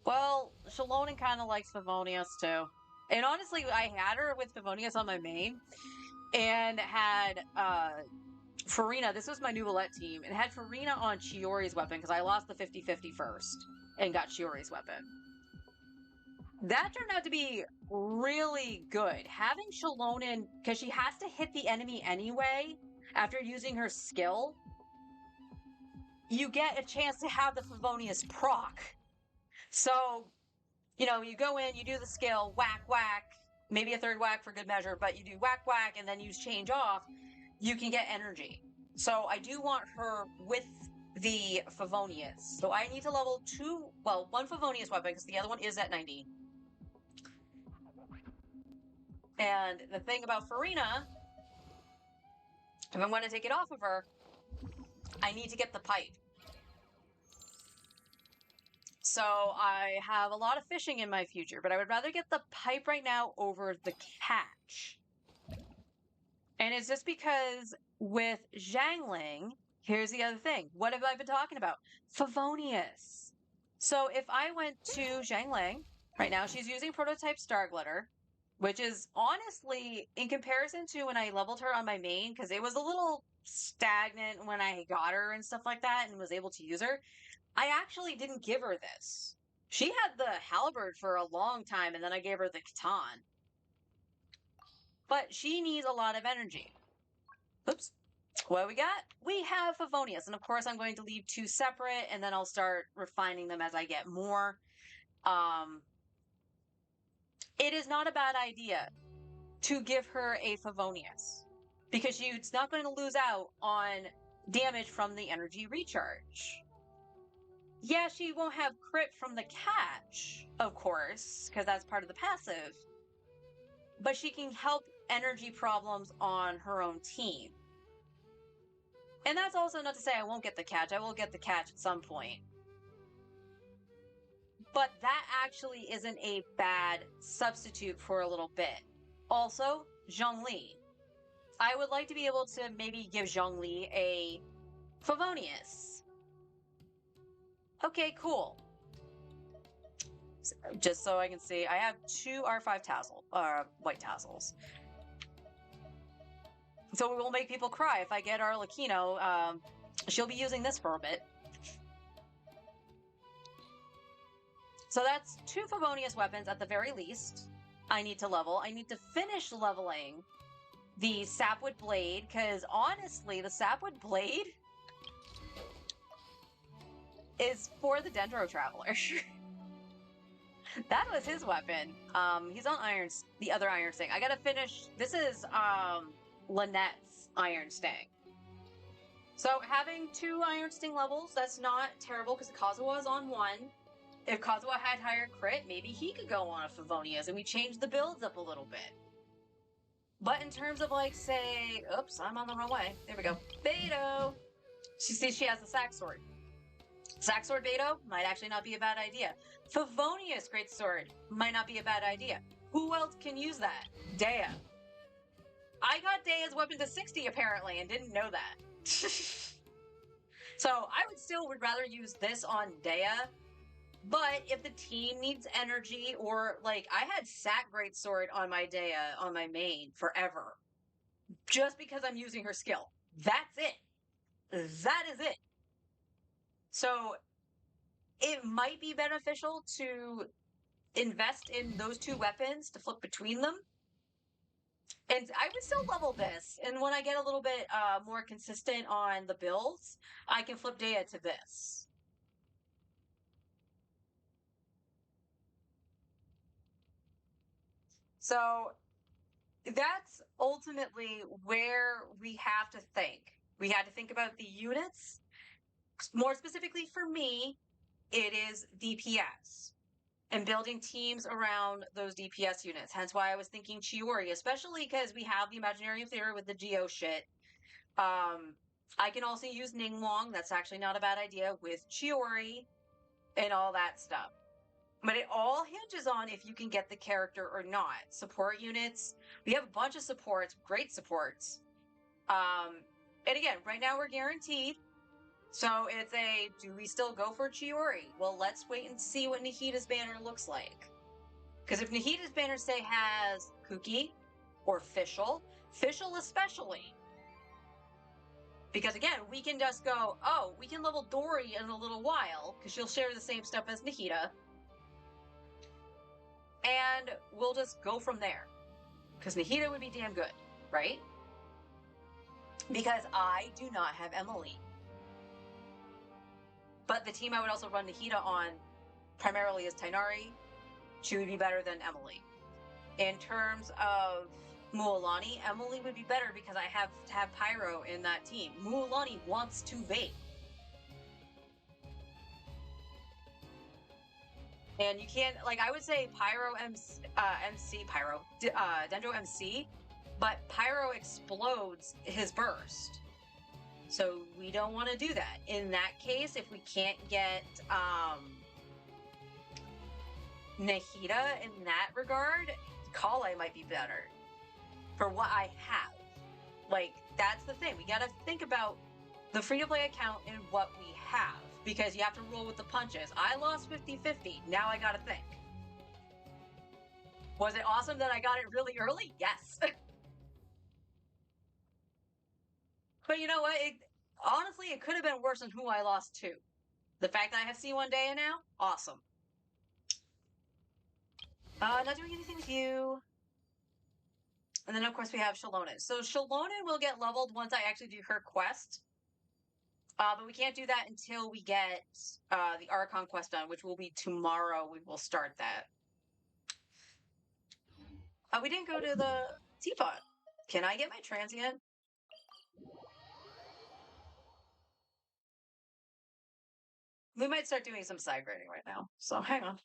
Well, Shalonen kind of likes Favonius too. And honestly, I had her with Favonius on my main and had Farina. This was my new Valette team, and had Farina on Chiori's weapon because I lost the 50-50 first and got Chiori's weapon. That turned out to be really good. Having Shalonen, because she has to hit the enemy anyway after using her skill, you get a chance to have the Favonius proc. So, you know, you go in, you do the skill, whack, whack, maybe a 3rd whack for good measure, but you do whack, whack, and then you change off, you can get energy. So I do want her with the Favonius. So I need to level 1 Favonius weapon, because the other one is at 90. And the thing about Farina, if I'm going to take it off of her, I need to get the pipe. So I have a lot of fishing in my future, but I would rather get the pipe right now over the catch. And it's just because with Zhangling, here's the other thing. What have I been talking about? Favonius. So if I went to Zhangling, right now she's using prototype Star Glitter, which is honestly, in comparison to when I leveled her on my main, because it was a little stagnant when I got her and stuff like that and was able to use her, I actually didn't give her this. She had the halberd for a long time, and then I gave her the Catan. But she needs a lot of energy. Oops. What we got? We have Favonius, and of course I'm going to leave 2 separate, and then I'll start refining them as I get more. It is not a bad idea to give her a Favonius, because she's not going to lose out on damage from the energy recharge. Yeah, she won't have crit from the catch, of course, because that's part of the passive. But she can help energy problems on her own team. And that's also not to say I won't get the catch. I will get the catch at some point. But that actually isn't a bad substitute for a little bit. Also, Zhongli. I would like to be able to maybe give Zhongli a Favonius. Okay, cool. Just so I can see, I have 2 R5 white tassels. So it will make people cry. If I get Arlecchino, she'll be using this for a bit. So that's 2 Favonius weapons at the very least. I need to level. I need to finish leveling the Sapwood Blade, because honestly, the Sapwood Blade is for the Dendro Traveler. That was his weapon. He's on the other Iron Sting. I gotta finish. This is Lynette's Iron Sting. So having 2 Iron Sting levels, that's not terrible because Kazuha is on 1. If Kazuha had higher crit, maybe he could go on a Favonius and we change the builds up a little bit. But in terms of like, say, oops, I'm on the wrong way. There we go. Beto. She has the Sack Sword. Sack Sword Beto might actually not be a bad idea. Favonius Great Sword might not be a bad idea. Who else can use that? Dea. I got Dea's weapon to 60 apparently and didn't know that. So I would rather use this on Dea. But if the team needs energy, or like I had Sack Greatsword on my Dea on my main forever, just because I'm using her skill. That's it. That is it. So it might be beneficial to invest in those 2 weapons to flip between them. And I would still level this. And when I get a little bit more consistent on the builds, I can flip Dea to this. So that's ultimately where we have to think. We had to think about the units. More specifically for me, it is DPS and building teams around those DPS units. Hence why I was thinking Chiori, especially because we have the Imaginary Theory with the Geo shit. I can also use Ningguang. That's actually not a bad idea with Chiori and all that stuff. But it all hinges on if you can get the character or not. Support units. We have a bunch of supports, great supports. And again, right now we're guaranteed. So it's do we still go for Chiori? Well, let's wait and see what Nahita's banner looks like. Because if Nahita's banner, say, has Kuki or Fischl especially. Because again, we can just go, oh, we can level Dory in a little while, because she'll share the same stuff as Nahita. And we'll just go from there. Because Nahita would be damn good, right? Because I do not have Emily. But the team I would also run Nahita on primarily is Tainari. She would be better than Emily. In terms of Mualani, Emily would be better because I have to have Pyro in that team. Mualani wants to vape. And you can't, like, I would say Pyro Dendro MC, but Pyro explodes his burst. So we don't want to do that. In that case, if we can't get Nahita in that regard, Kale might be better for what I have. Like, that's the thing. We got to think about the free-to-play account and what we have, because you have to roll with the punches. I lost 50-50. Now I got to think. Was it awesome that I got it really early? Yes. But you know what? Honestly, it could have been worse than who I lost to. The fact that I have C1 Dea now, awesome. Not doing anything with you. And then, of course, we have Shallonen. So Shallonen will get leveled once I actually do her quest. But we can't do that until we get the Archon quest done, which will be tomorrow. We will start that. We didn't go to the teapot. Can I get my transient? We might start doing some side grading right now. So hang on.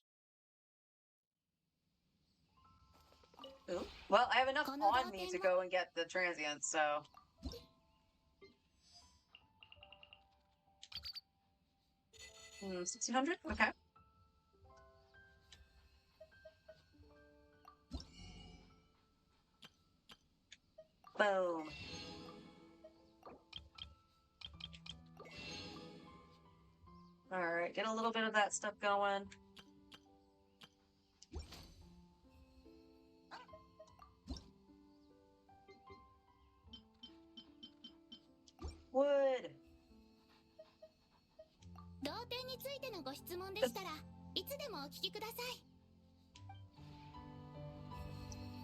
Ooh. Well, I have enough on me to go and get the transient, so. 1600? Okay. Boom. Alright, get a little bit of that stuff going. Wood. 同点についてのご質問でしたらいつでもお聞きください。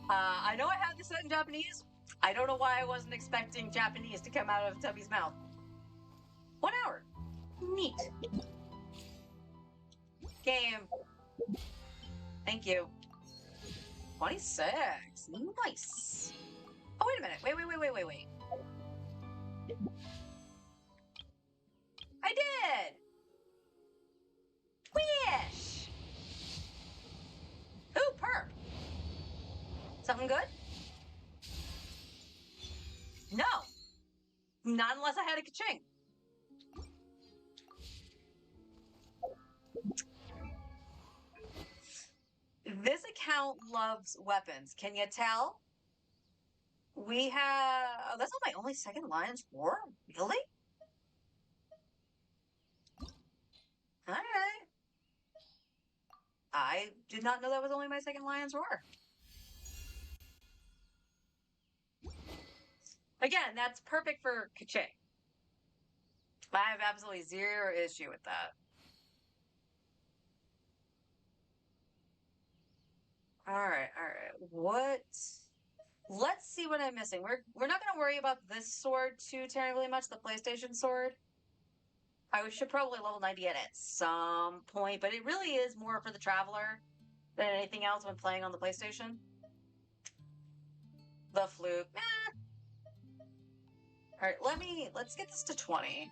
I know I have this set in Japanese. I don't know why I wasn't expecting Japanese to come out of Tubby's mouth. 1 hour. Neat. Game. Thank you. 26. Nice. Oh, wait a minute. Wait. I did. Wish. Ooh, perp. Something good? No. Not unless I had a ka-ching. This account loves weapons. Can you tell? We have... Oh, that's not my only second Lions Roar? Really? All right. I did not know that was only my second Lion's Roar. Again, that's perfect for ka-ching. I have absolutely zero issue with that. All right. What? Let's see what I'm missing. We're not going to worry about this sword too terribly much, the PlayStation sword. I should probably level 90 it at some point, but it really is more for the Traveler than anything else when playing on the PlayStation. The Fluke. All right, let's get this to 20.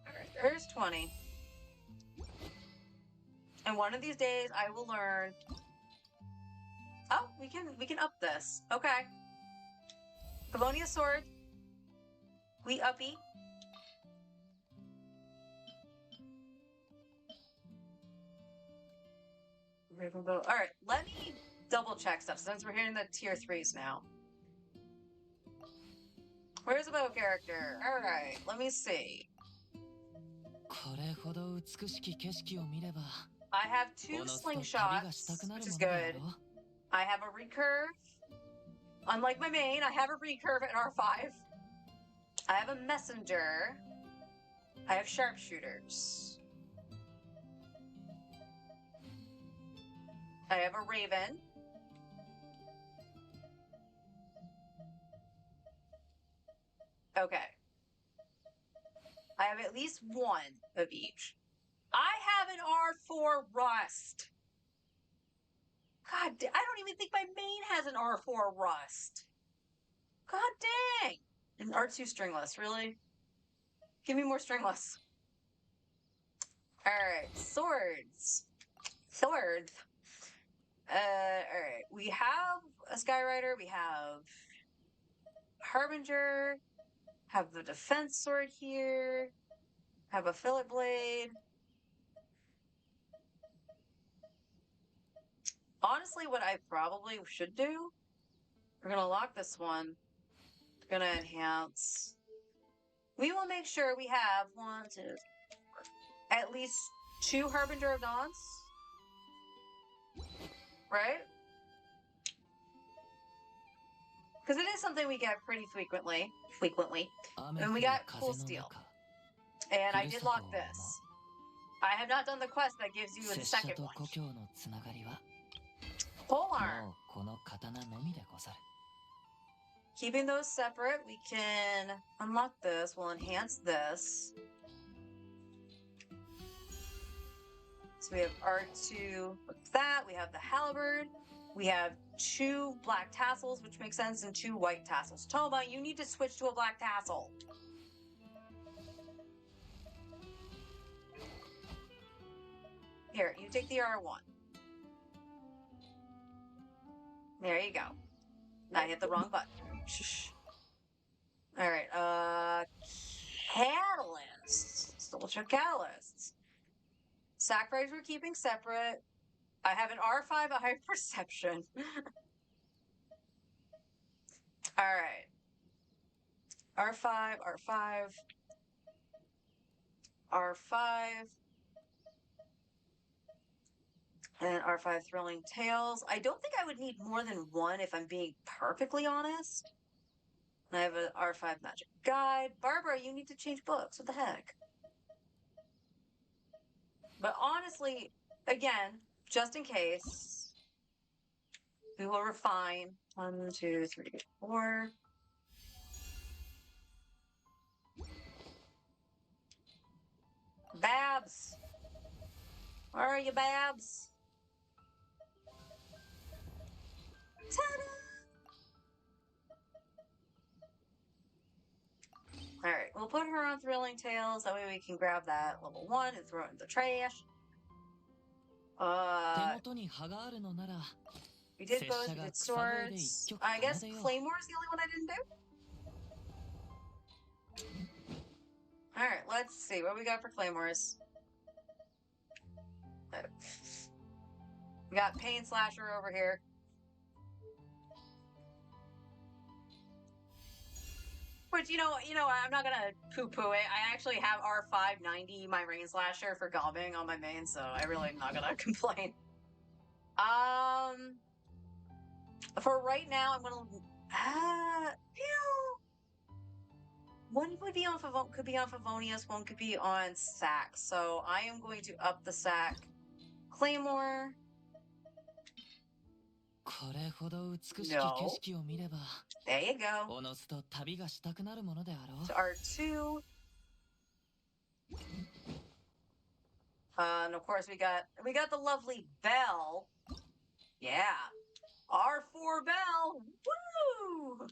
All right, there's 20. And one of these days I will learn. Oh, we can up this. Okay. Pavonia sword. We uppy. Ravenbow. All right, let me double check stuff since we're hitting the tier 3s now. Where's the bow character? All right, let me see. I have 2 slingshots, which is good. I have a recurve. Unlike my main, I have a recurve at R5. I have a messenger. I have sharpshooters. I have a raven. Okay. I have at least one of each. I have an R4 rust. God, I don't even think my main has an R4 rust. God dang. An R2 stringless, really? Give me more stringless. All right, swords. Swords. All right. We have a Skyrider. We have Harbinger. Have the defense sword here. Have a fillet blade. Honestly, what I probably should do, we're going to lock this one. We're going to enhance. We will make sure we have at least 2 Harbinger of Dawns. Right? Because it is something we get pretty frequently. And we got Cool Steel. And I did lock this. I have not done the quest that gives you the second one. Polearm. Keeping those separate, we can unlock this. We'll enhance this. So we have R2 with that. We have the halberd. We have 2 black tassels, which makes sense, and 2 white tassels. Toma, you need to switch to a black tassel. Here, you take the R1. There you go. I hit the wrong button. Shh. All right, catalysts. Let's double check catalysts. Sacrifice we're keeping separate. I have an R5, a high perception. All right. R5, and R5 Thrilling Tales. I don't think I would need more than one if I'm being perfectly honest. I have an R5 Magic Guide. Barbara, you need to change books. What the heck? But honestly, again, just in case, We will refine. 1, 2, 3, 4. Babs! Where are you, Babs? Ta-da! Alright, we'll put her on Thrilling Tales. That way we can grab that level 1 and throw it in the trash. 手元に葉があるのなら We did both, 拙者 we が did 草笛で一 swords. 曲 I 奏 guess でよう Claymore is the only one I didn't do. Alright, let's see. What we got for Claymores? We got Pain Slasher over here. Which, I'm not gonna poo-poo it. I actually have R590, my Rain Slasher, for Gobbing on my main, so I really am not gonna complain. For right now, I'm gonna... one would be on could be on Favonius, one could be on Sack. So I am going to up the Sack Claymore. これほど美しき No. 景色を見れば There you go. おのずと旅がしたくなるものであろう So R2. And of course we got the lovely Bell. Yeah. R4 Bell. Woo!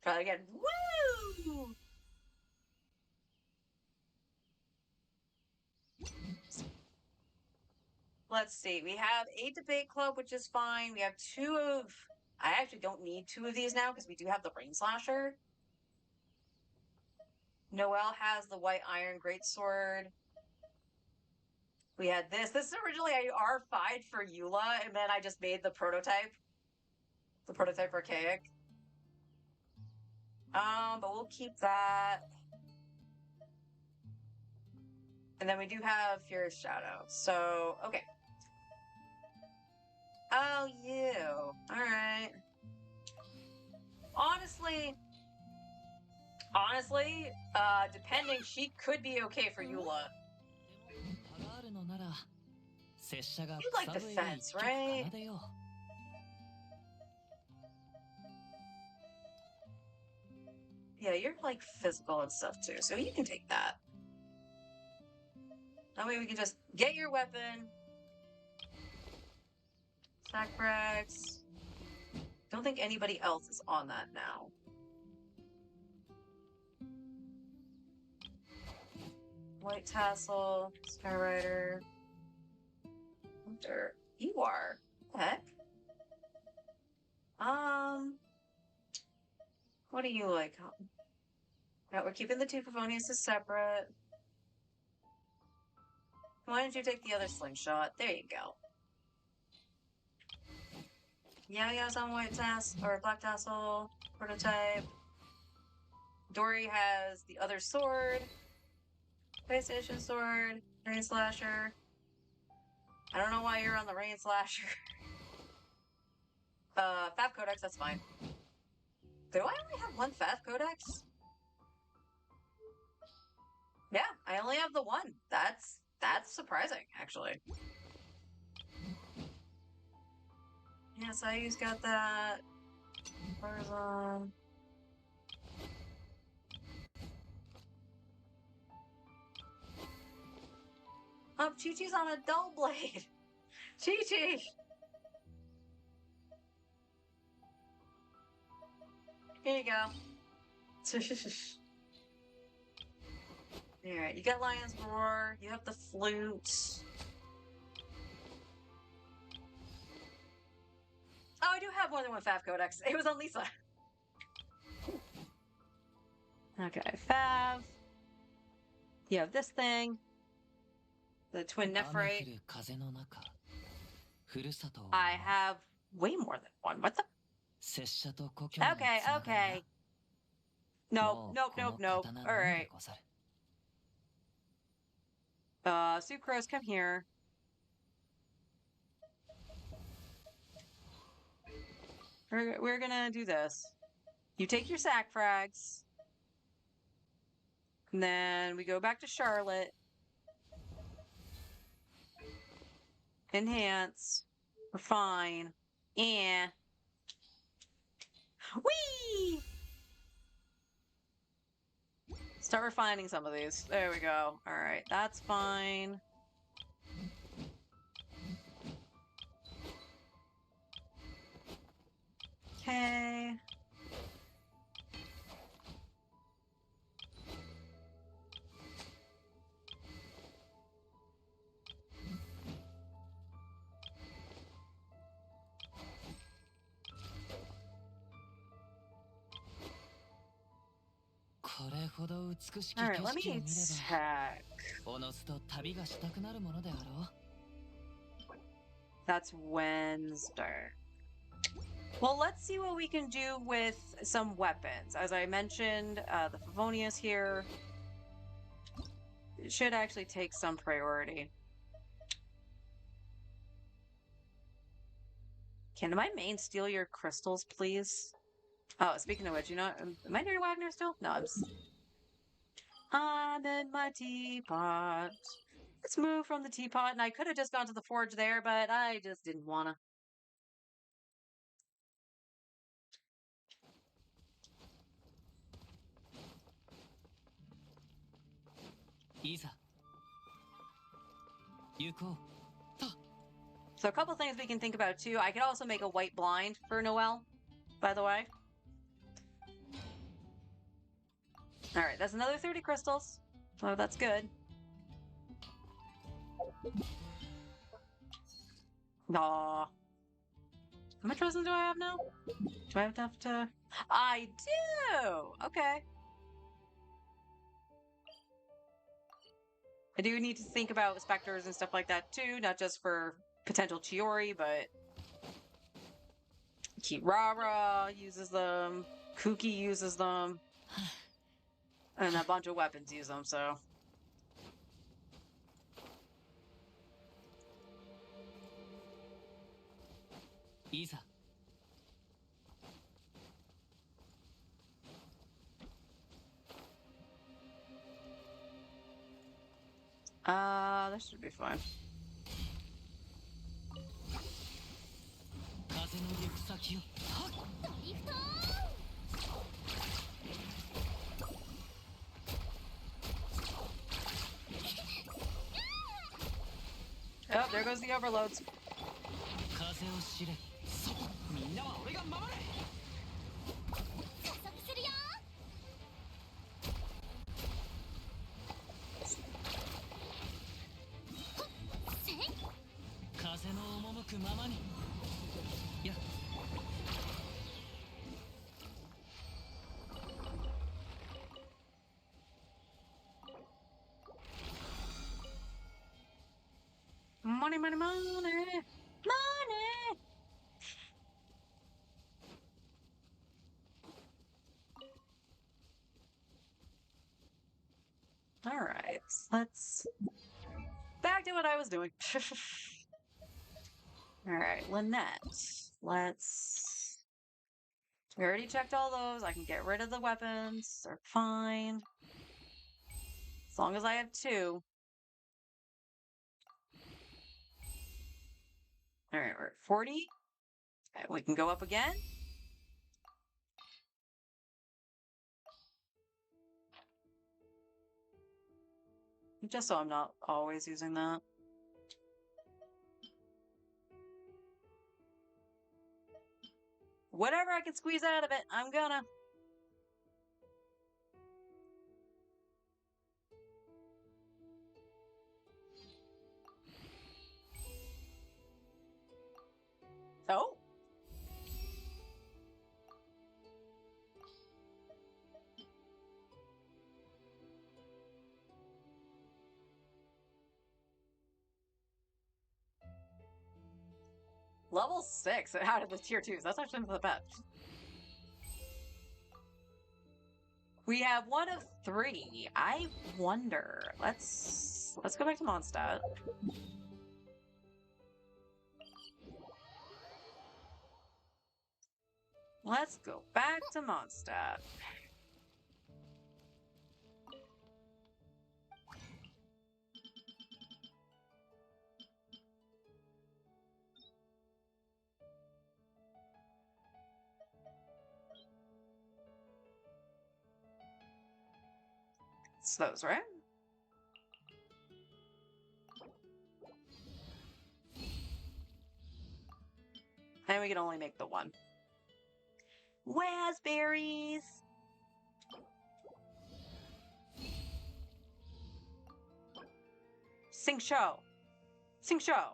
Try it again. Woo! Let's see. We have a debate club, which is fine. We have two of... I actually don't need two of these now because we do have the Rain Slasher. Noelle has the White Iron Greatsword. We had this. This is originally a R5 for Eula, and then I just made the prototype. The prototype Archaic. But we'll keep that. And then we do have Furious Shadow. So, okay. Oh, you. Alright. Honestly, depending, she could be okay for Eula. 葉があるのなら拙者が You like 草 the 笛で fence, 一曲 right? 奏でよう Yeah, you're like physical and stuff too, so you can take that. That way we can just get your weapon. Sacrax. Don't think anybody else is on that now. White Tassel, Skyrider. Hunter. You are. What the heck? What do you like? No, we're keeping the two Favonius separate. Why don't you take the other slingshot? There you go. Yaya's on White Tassel, or Black Tassel, prototype. Dory has the other sword. PlayStation sword, Rain Slasher. I don't know why you're on the Rain Slasher. Fab Codex, that's fine. Do I only have one Fab Codex? Yeah, I only have the one. That's surprising, actually. Yeah, Sayu's got that. Barzon. Oh, Chi-Chi's on a dull blade. Chi-Chi! Here you go. Alright, you got Lion's Roar, you have the flute. Oh, I do have more than one Fav Codex. It was on Lisa. Okay, Fav. You have this thing. The Twin 雨降 Nephrite. る風の中ふるさとを I have way more than one. What the? 拙者と故郷に Okay, つながるな okay. Nope, もう nope, この nope, nope. 刀のみ Alright. でござる Sucrose, come here. We're gonna do this. You take your sack frags. And then we go back to Charlotte. Enhance. Refine. Yeah. Whee! Start refining some of these. There we go. All right, that's fine. Okay. All right, let me check. That's Wednesday. Well, let's see what we can do with some weapons. As I mentioned, the Favonius here should actually take some priority. Can my main steal your crystals, please? Oh, speaking of which, you know, am I near Wagner still? No, I'm in my teapot. Let's move from the teapot, and I could have just gone to the forge there, but I just didn't wanna. So a couple things we can think about too. I could also make a white blind for Noelle, by the way. All right, that's another 30 crystals. Oh, that's good. Aw. How much resin do I have now? Do I have enough to... I do! Okay. I do need to think about specters and stuff like that too, not just for potential Chiori, but Kirara uses them, Kuki uses them, and a bunch of weapons use them, so... That should be fine. Oh, there goes the overloads. Money, money, money! Money! All right, let's... Back to what I was doing. All right, Lynette. Let's... We already checked all those. I can get rid of the weapons. They're fine. As long as I have two. All right, we're at 40. Okay, we can go up again. Just so I'm not always using that. Whatever I can squeeze out of it, I'm gonna. Oh. Level 6 out of the tier 2s. That's actually not bad. We have one of 3. I wonder. Let's go back to Mondstadt. Let's go back to Mondstadt. It's those, right? And we can only make the one. Raspberries! Sing show! Sing show!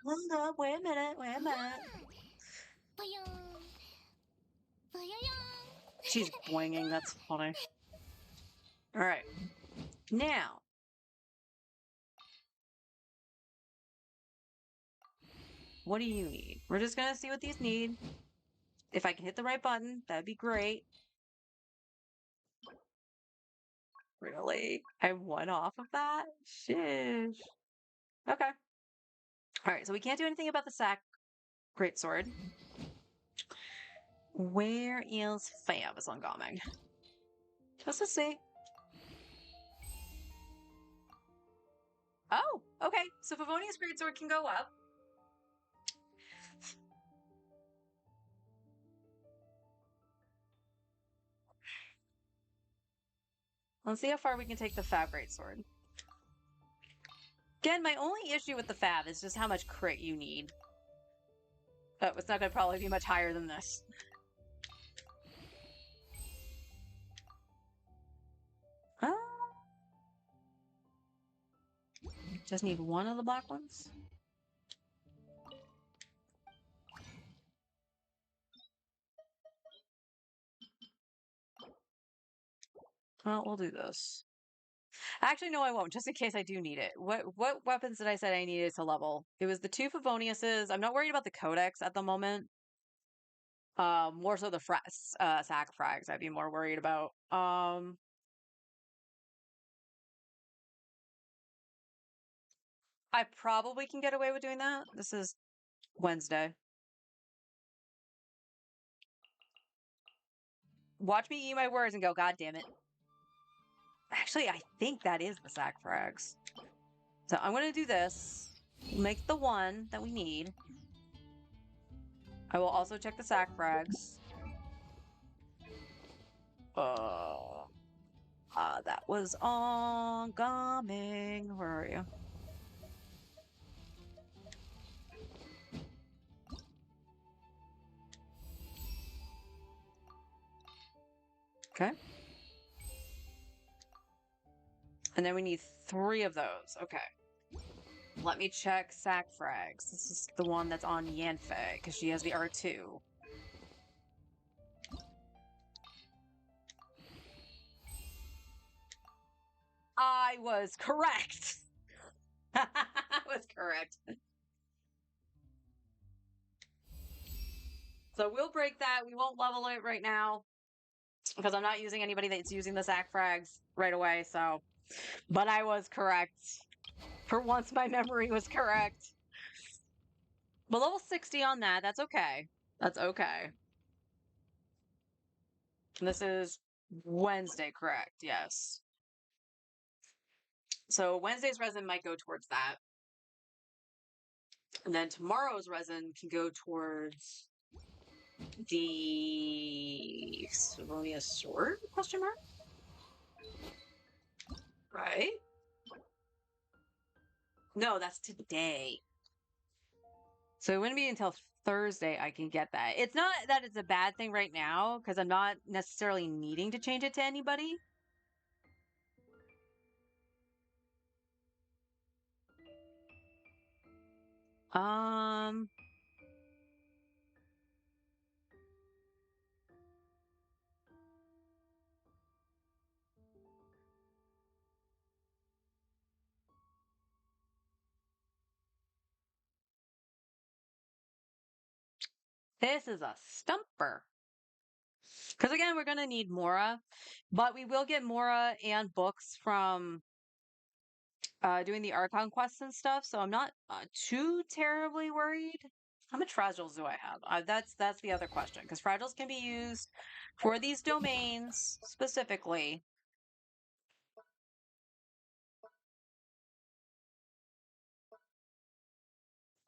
Hold up, wait a minute. Ba-yoom. Ba-ya-yum. She's boinging, that's funny. Alright. Now. What do you need? We're just gonna see what these need. If I can hit the right button, that'd be great. Really? I'm one off of that? Shish. Okay. Alright, so we can't do anything about the sack greatsword. Where is Fab is ongoing? Let's just see. Oh, okay. So Favonia's greatsword can go up. Let's see how far we can take the Fab greatsword. Again, my only issue with the Fab is just how much crit you need. Oh, it's not going to probably be much higher than this. Just need one of the black ones. Well, we'll do this. Actually, no, I won't, just in case I do need it. What weapons did I say I needed to level? It was the 2 Favoniuses. I'm not worried about the Codex at the moment. More so the sack frags I'd be more worried about. I probably can get away with doing that. This is Wednesday. Watch me eat my words and go, God damn it. Actually, I think that is the sack frags. So I'm going to do this. Make the one that we need. I will also check the sack frags. That was oncoming. Where are you? Okay. And then we need 3 of those. Okay. Let me check sack frags. This is the one that's on Yanfei, because she has the R2. I was correct. I was correct. So we'll break that. We won't level it right now because I'm not using anybody that's using the sack frags right away. So, but I was correct. For once, my memory was correct. But level 60 on that. That's okay. That's okay. This is Wednesday, correct? Yes. So Wednesday's resin might go towards that. And then tomorrow's resin can go towards the Savonia sword? Question mark? Right? No, that's today. So it wouldn't be until Thursday I can get that. It's not that it's a bad thing right now, because I'm not necessarily needing to change it to anybody. Um, this is a stumper. Because again, we're going to need Mora, but we will get Mora and books from doing the Archon quests and stuff, so I'm not too terribly worried. How much fragiles do I have? That's the other question, because fragiles can be used for these domains specifically.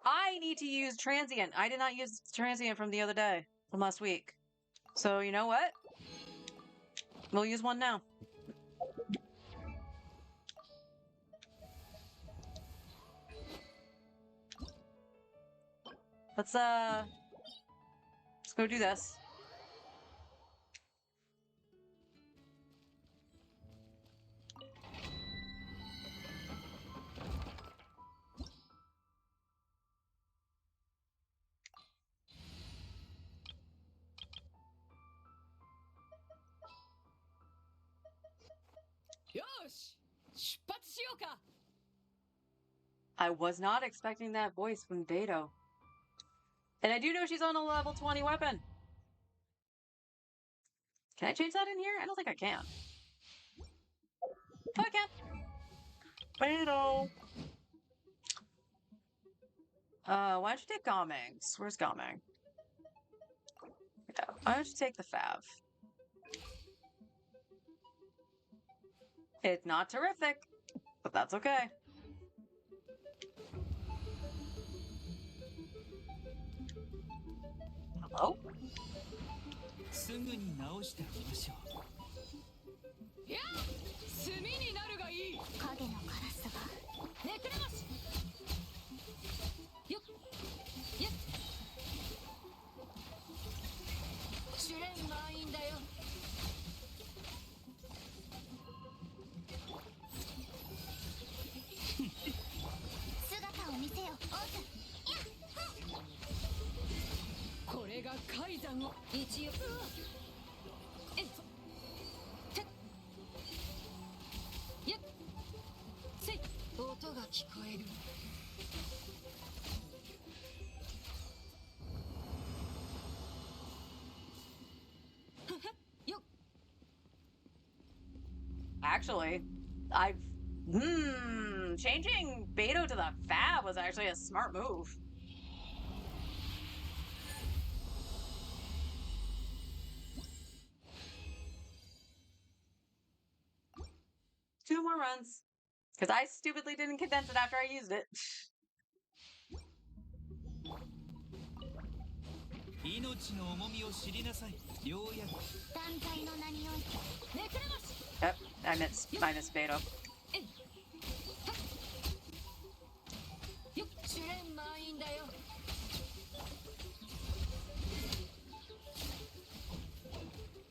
I need to use transient. I did not use transient from the other day, from last week. So you know what? We'll use one now. Let's go do this. I was not expecting that voice from Beto. And I do know she's on a level 20 weapon. Can I change that in here? I don't think I can. Oh, I can. Beto. Why don't you take Gomings? Where's Goming? Yeah. Why don't you take the Fav? It's not terrific, but that's okay. Hello? すぐに直してあげましょう。いや、炭になるがいい。影のカラスがめくれまし。よっ、よっ。試練満員だよ。姿を見せよ、オース。これが海山を一応。えっ。てっ。やっ。せい。音が聞こえる。Actually, changing Beto to the Fab was actually a smart move. Two more runs. Because I stupidly didn't condense it after I used it. 命の重みを知りなさい。ようやく。断罪の名においてめくれまし。 Yep, I missed Beto. よっ、試練満員だよ。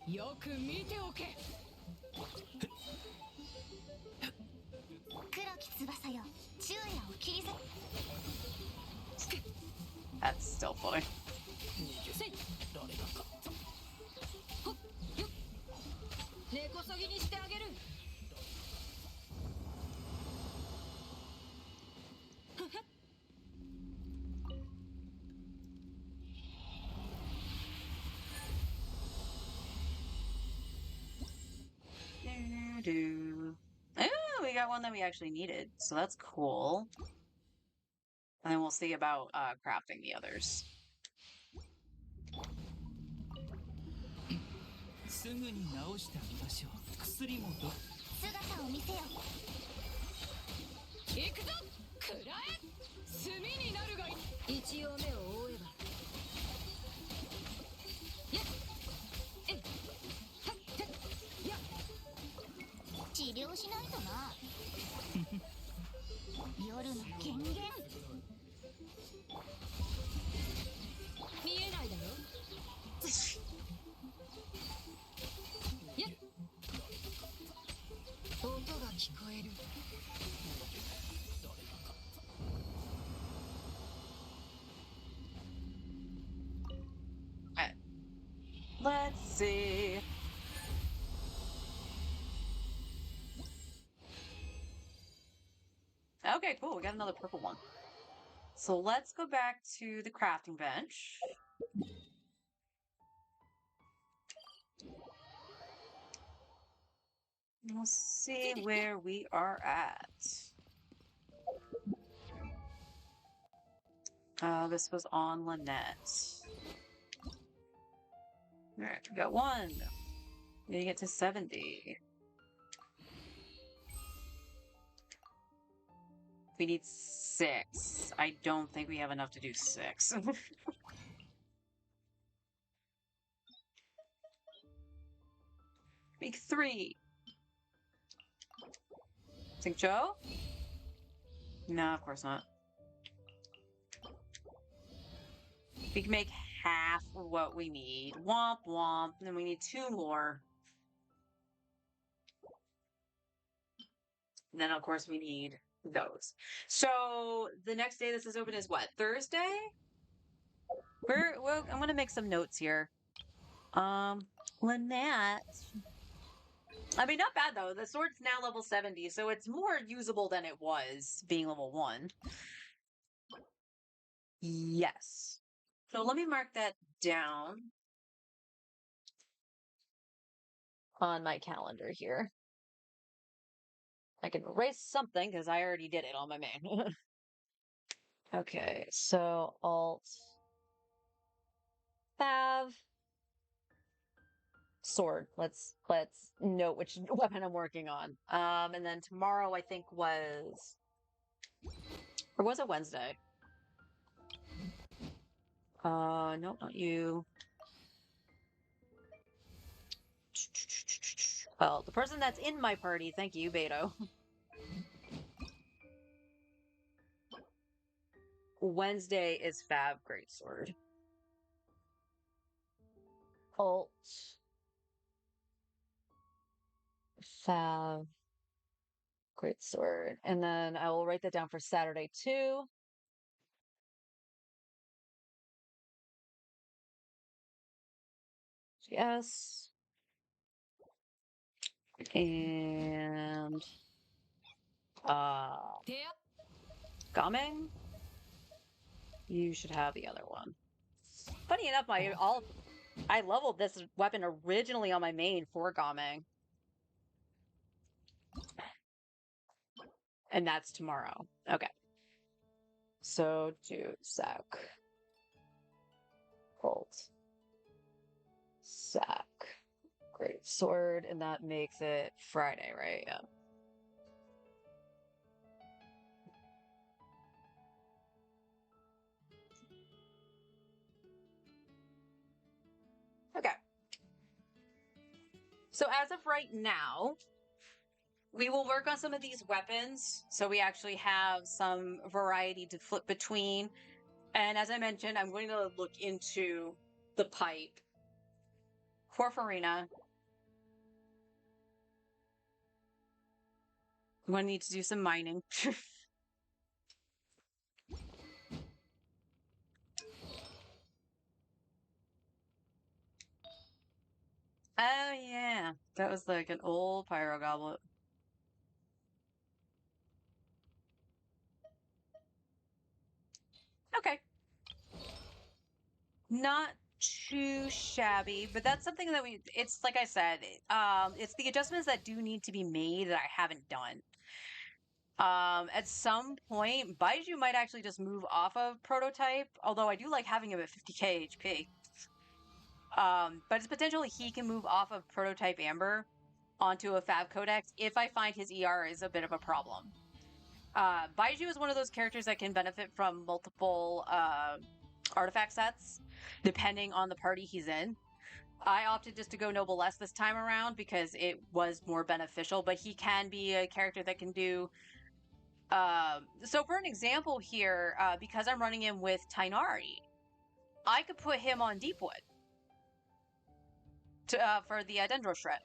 よく見ておけ。黒き翼よ、昼夜を切り裂 That's still funny. せい。誰だか。ほっ、よっ。根こそぎにしてあげる。Oh, we got one that we actually needed, so that's cool. And then we'll see about crafting the others. すぐに直してあげましょう。薬もど。姿を見せよ。行くぞ。くらえ。炭になるがいい。一応目を覆えば。やっ。えい。はって。やっ。治療しないとな。夜の権限。見えないだろ。やっ。音が聞こえる。Alright. Let's see. Okay, cool. We got another purple one. So let's go back to the crafting bench. We'll see where we are at. This was on Lynette. Alright, we got one. Getting it to 70. We need 6. I don't think we have enough to do 6. Make 3. Think Joe? No, of course not. We can make half of what we need. Womp womp. And then we need 2 more. And then, of course, we need those. So the next day this is open is what? Thursday? I'm going to make some notes here. Lynette. I mean, not bad, though. The sword's now level 70, so it's more usable than it was being level 1. Yes. So let me mark that down on my calendar here. I can erase something because I already did it on my main. Okay, so Alt Fav Sword. Let's note which weapon I'm working on. And then tomorrow I think was, or was it Wednesday? No, not you. Well, the person that's in my party, thank you, Beto. Wednesday is Fab Greatsword. Alt Fab Greatsword. And then I will write that down for Saturday too. Yes. And Gaming. You should have the other one. Funny enough, I leveled this weapon originally on my main for Gaming. And that's tomorrow. Okay. So do Sack. Bolt. Sack. Great sword, and that makes it Friday, right? Yeah. Okay. So as of right now, we will work on some of these weapons so we actually have some variety to flip between. And as I mentioned, I'm going to look into the pipe for Farina. I'm going to need to do some mining. Oh, yeah. That was like an old pyro goblet. Okay. Not too shabby, but that's something that it's like I said, it's the adjustments that do need to be made that I haven't done. At some point, Baiju might actually just move off of prototype, although I do like having him at 50k HP. But it's potentially he can move off of prototype Amber onto a Fab Codex if I find his ER is a bit of a problem. Baiju is one of those characters that can benefit from multiple artifact sets, depending on the party he's in. I opted just to go Noblesse this time around because it was more beneficial, but he can be a character that can do... so for an example here, because I'm running him with Tainari, I could put him on Deepwood for the Dendro Shred.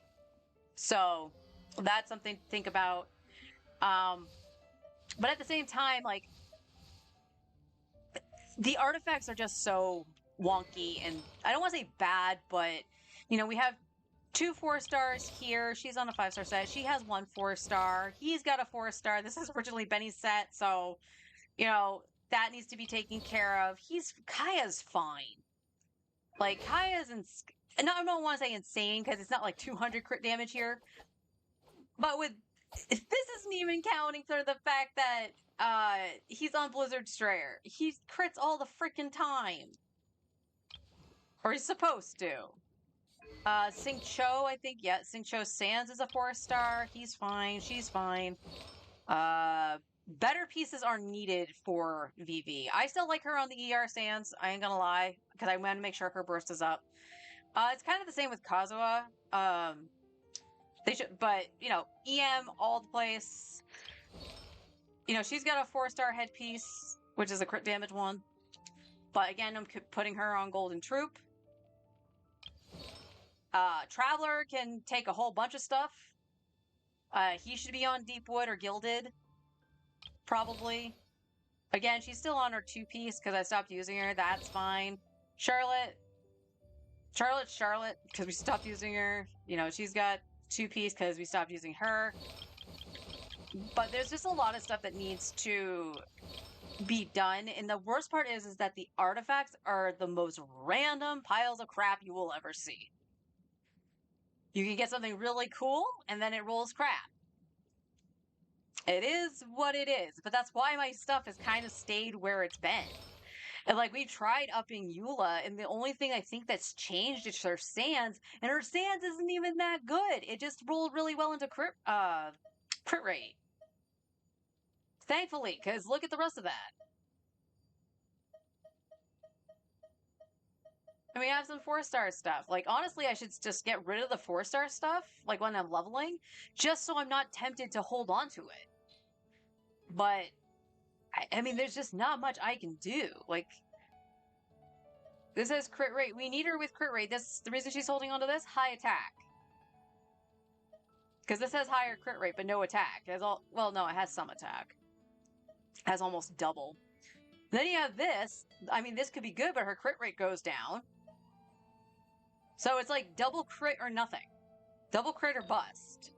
So that's something to think about. But at the same time, like, the artifacts are just so wonky, and I don't want to say bad, but we have 2 4-stars here. She's on a 5-star set. She has 1 4-star. He's got a 4-star. This is originally Benny's set, so that needs to be taken care of. Kaya's fine. Like, Kaya's and I don't want to say insane because it's not like 200 crit damage here, but this isn't even counting for the fact that he's on Blizzard Strayer. He crits all the freaking time. Or he's supposed to. Sing Cho, I think, yeah, Sing Cho Sands is a 4-star. He's fine. She's fine. better pieces are needed for VV. I still like her on the ER stance. I ain't gonna lie, because I want to make sure her burst is up. It's kind of the same with Kazuha. They should, but you know, EM all the place. You know, she's got a 4-star headpiece, which is a crit damage one. But again, I'm putting her on Golden Troop. Traveler can take a whole bunch of stuff. He should be on Deepwood or Gilded, probably. Again, she's still on her 2-piece because I stopped using her. That's fine. Charlotte, because we stopped using her. You know, she's got 2-piece because we stopped using her. But there's just a lot of stuff that needs to be done. And the worst part is that the artifacts are the most random piles of crap you will ever see. You can get something really cool, and then it rolls crap. It is what it is, but that's why my stuff has kind of stayed where it's been. And like we tried upping Eula, and the only thing I think that's changed is her sands, and her sands isn't even that good. It just rolled really well into crit rate. Thankfully, because look at the rest of that. I mean, I have some 4-star stuff. Like, honestly, I should just get rid of the 4-star stuff, like when I'm leveling, just so I'm not tempted to hold on to it. But, I mean, there's just not much I can do. Like, this has crit rate. We need her with crit rate. This the reason she's holding on to this? High attack. Because this has higher crit rate, but no attack. It has well, no, it has some attack. It has almost double. Then you have this. I mean, this could be good, but her crit rate goes down. So it's like double crit or nothing. Double crit or bust.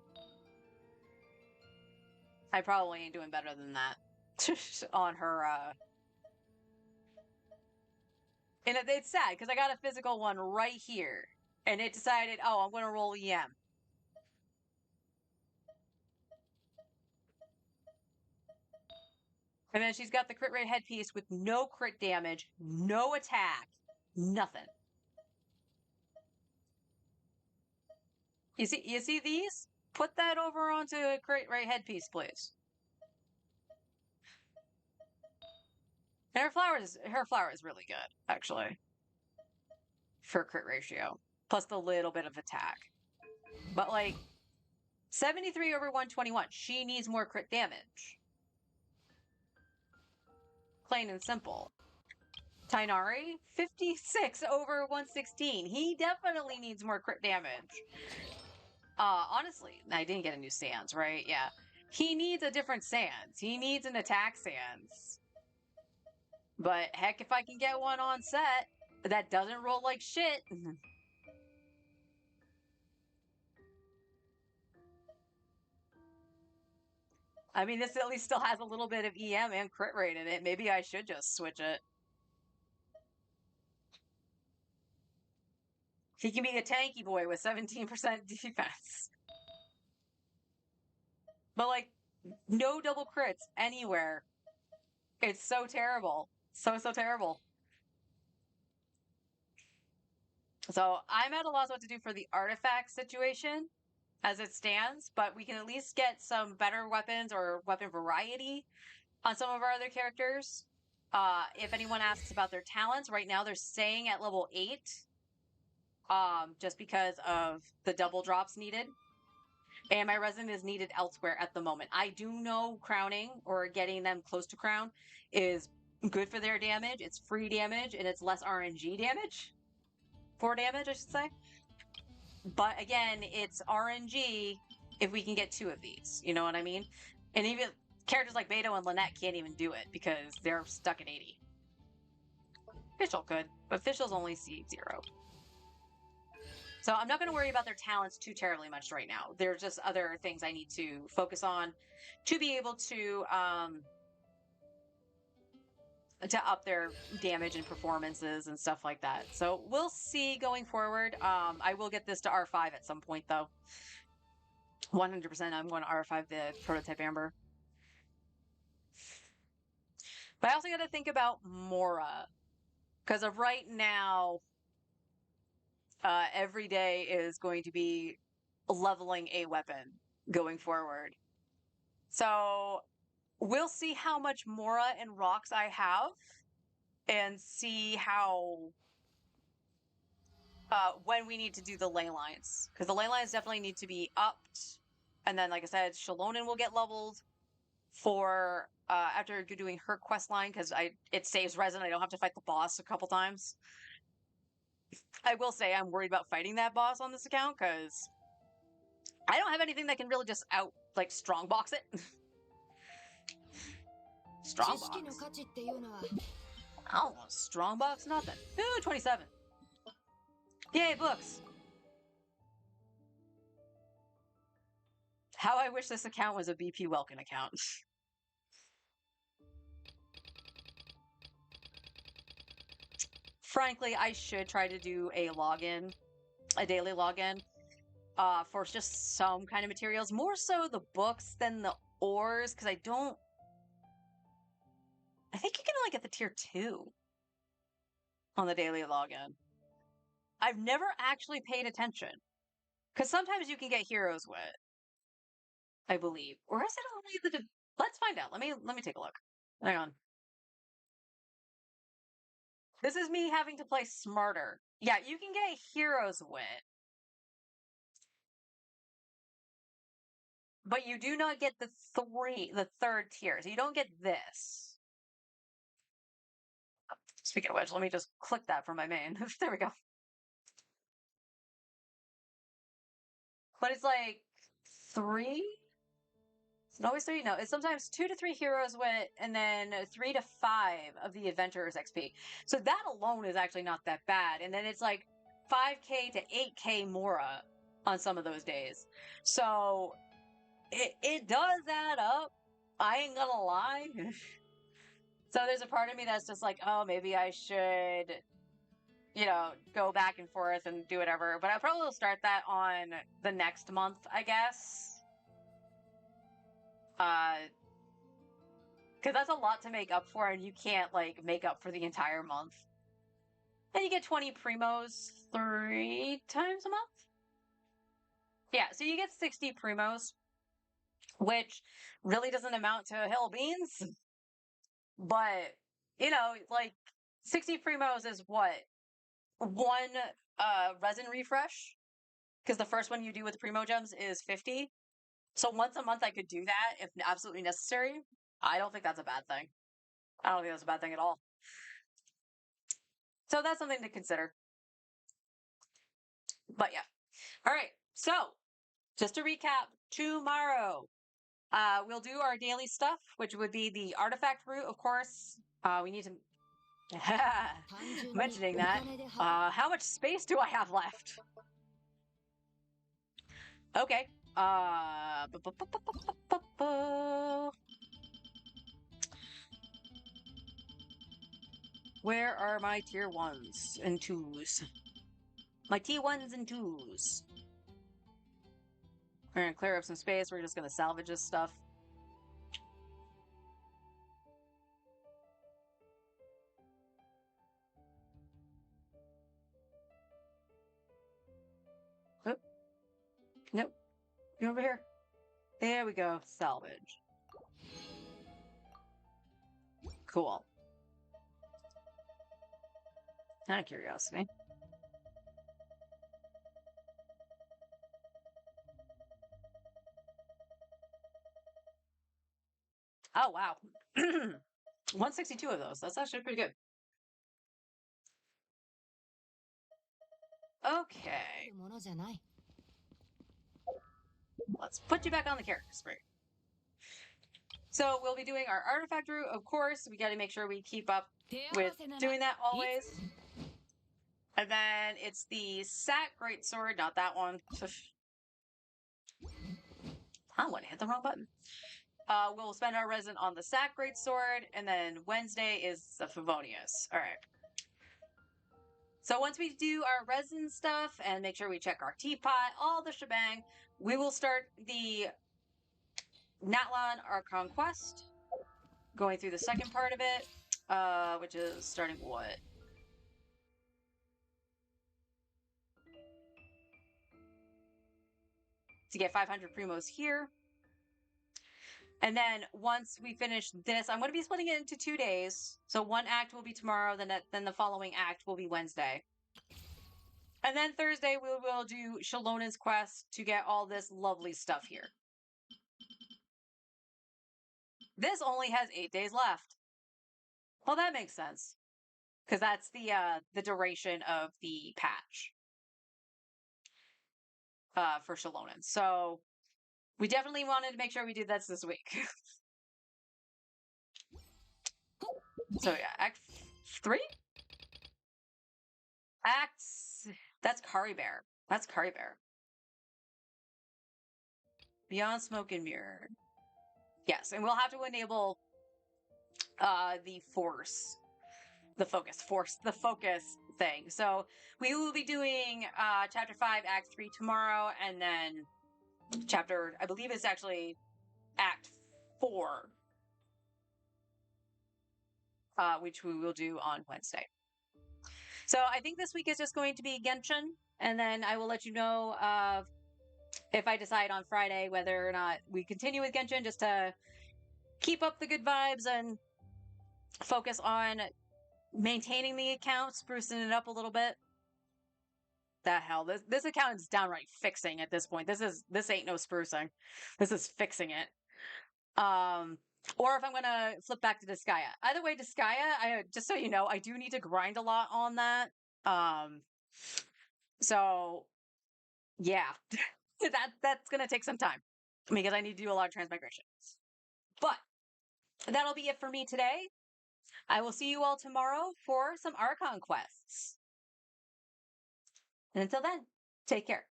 I probably ain't doing better than that on her. And it's sad because I got a physical one right here, and it decided, oh, I'm going to roll EM. And then she's got the crit rate headpiece with no crit damage, no attack, nothing. You see these? Put that over onto a crit rate headpiece, please. And her flower is really good, actually, for crit ratio, plus the little bit of attack. But like 73 over 121, she needs more crit damage. Plain and simple. Tainari, 56 over 116. He definitely needs more crit damage. Honestly, I didn't get a new Sans, right? Yeah. He needs a different Sans. He needs an attack Sans. But heck, if I can get one on set that doesn't roll like shit. I mean, this at least still has a little bit of EM and crit rate in it. Maybe I should just switch it. He can be a tanky boy with 17% defense. But like, no double crits anywhere. It's so terrible. So terrible. So I'm at a loss what to do for the artifact situation as it stands, but we can at least get some better weapons or weapon variety on some of our other characters. If anyone asks about their talents, right now they're staying at level 8, just because of the double drops needed. And my resin is needed elsewhere at the moment. I do know crowning or getting them close to crown is good for their damage. It's free damage and it's less RNG damage. 4 damage, I should say. But again, it's RNG if we can get 2 of these. You know what I mean? And even characters like Beto and Lynette can't even do it because they're stuck at 80. Fischl could, but Fischl's only C0. So I'm not going to worry about their talents too terribly much right now. There's just other things I need to focus on to be able to up their damage and performances and stuff like that. So we'll see going forward. I will get this to R5 at some point, though. 100% I'm going to R5 the prototype Amber. But I also got to think about Mora. Because of right now, every day is going to be leveling a weapon going forward. So we'll see how much Mora and rocks I have and see how when we need to do the ley lines, because the ley lines definitely need to be upped. And then, like I said, Shalonen will get leveled for after you're doing her quest line, because it saves resin. I don't have to fight the boss a couple times. I will say I'm worried about fighting that boss on this account because I don't have anything that can really just strong box it. 知 Strong 識の box. 価値っていうのは Oh, strong box nothing. Ooh, 27. Yay, books. How I wish this account was a BP Welkin account. Frankly, I should try to do a login, a daily login, for just some kind of materials. More so the books than the ores, because I think you can only get the tier 2 on the daily login. I've never actually paid attention, because sometimes you can get heroes with, I believe. Or is it only the... Let's find out. Let me take a look. Hang on. This is me having to play smarter. Yeah, you can get heroes wit, but you do not get the third tier. So you don't get this. Speaking of which, let me just click that from my main. There we go. But it's like 3? Is it always 3? No, it's sometimes 2 to 3 heroes wit, and then 3 to 5 of the adventurer's XP. So that alone is actually not that bad. And then it's like 5k to 8k Mora on some of those days. So it does add up. I ain't gonna lie. So there's a part of me that's just like, oh, maybe I should, go back and forth and do whatever. But I probably will start that on the next month, I guess. Because that's a lot to make up for, and you can't, make up for the entire month. And you get 20 primos 3 times a month? Yeah, so you get 60 primos, which really doesn't amount to hill beans. But, 60 primos is what? One resin refresh? Because the first one you do with Primo Gems is 50. So once a month I could do that if absolutely necessary. I don't think that's a bad thing. I don't think that's a bad thing at all. So that's something to consider. But yeah. All right. So just to recap, tomorrow we'll do our daily stuff, which would be the artifact route, of course. We need to mentioning that. How much space do I have left? Okay. Where are my tier 1s and 2s? My T1s and 2s. We're gonna clear up some space. We're just gonna salvage this stuff. Oop. Nope. You're over here. There we go. Salvage. Cool. Out of curiosity. Oh, wow. 162 of those. That's actually pretty good. Okay. ものじゃない Let's put you back on the character screen. So we'll be doing our artifact route, of course. We got to make sure we keep up with doing that always. And then it's the Sack Greatsword, not that one. I want to hit the wrong button. We'll spend our resin on the Sack Greatsword, and then Wednesday is the Favonius. All right. So once we do our resin stuff and make sure we check our teapot, all the shebang, we will start the Natlan Archon quest, going through the second part of it, which is starting what? To get 500 primos here. And then once we finish this, I'm going to be splitting it into 2 days. So one act will be tomorrow, then the following act will be Wednesday. And then Thursday we will do Shalonen's quest to get all this lovely stuff here. This only has 8 days left. Well, that makes sense. Because that's the duration of the patch. For Shalonen. So we definitely wanted to make sure we do this week. So yeah, Act 3? Acts. That's Kari Bear. That's Kari Bear. Beyond Smoke and Mirror. Yes, and we'll have to enable the force. The focus thing. So we will be doing chapter 5, Act 3 tomorrow, and then I believe it's actually Act 4, which we will do on Wednesday. So I think this week is just going to be Genshin, and then I will let you know if I decide on Friday whether or not we continue with Genshin, just to keep up the good vibes and focus on maintaining the account, sprucing it up a little bit. The hell, this account is downright fixing at this point. This ain't no sprucing. This is fixing it. Or if I'm gonna flip back to Disgaea. Either way, Disgaea, just so you know, I do need to grind a lot on that. So yeah, that's gonna take some time because I need to do a lot of transmigration. But that'll be it for me today. I will see you all tomorrow for some Archon quests. And until then, take care.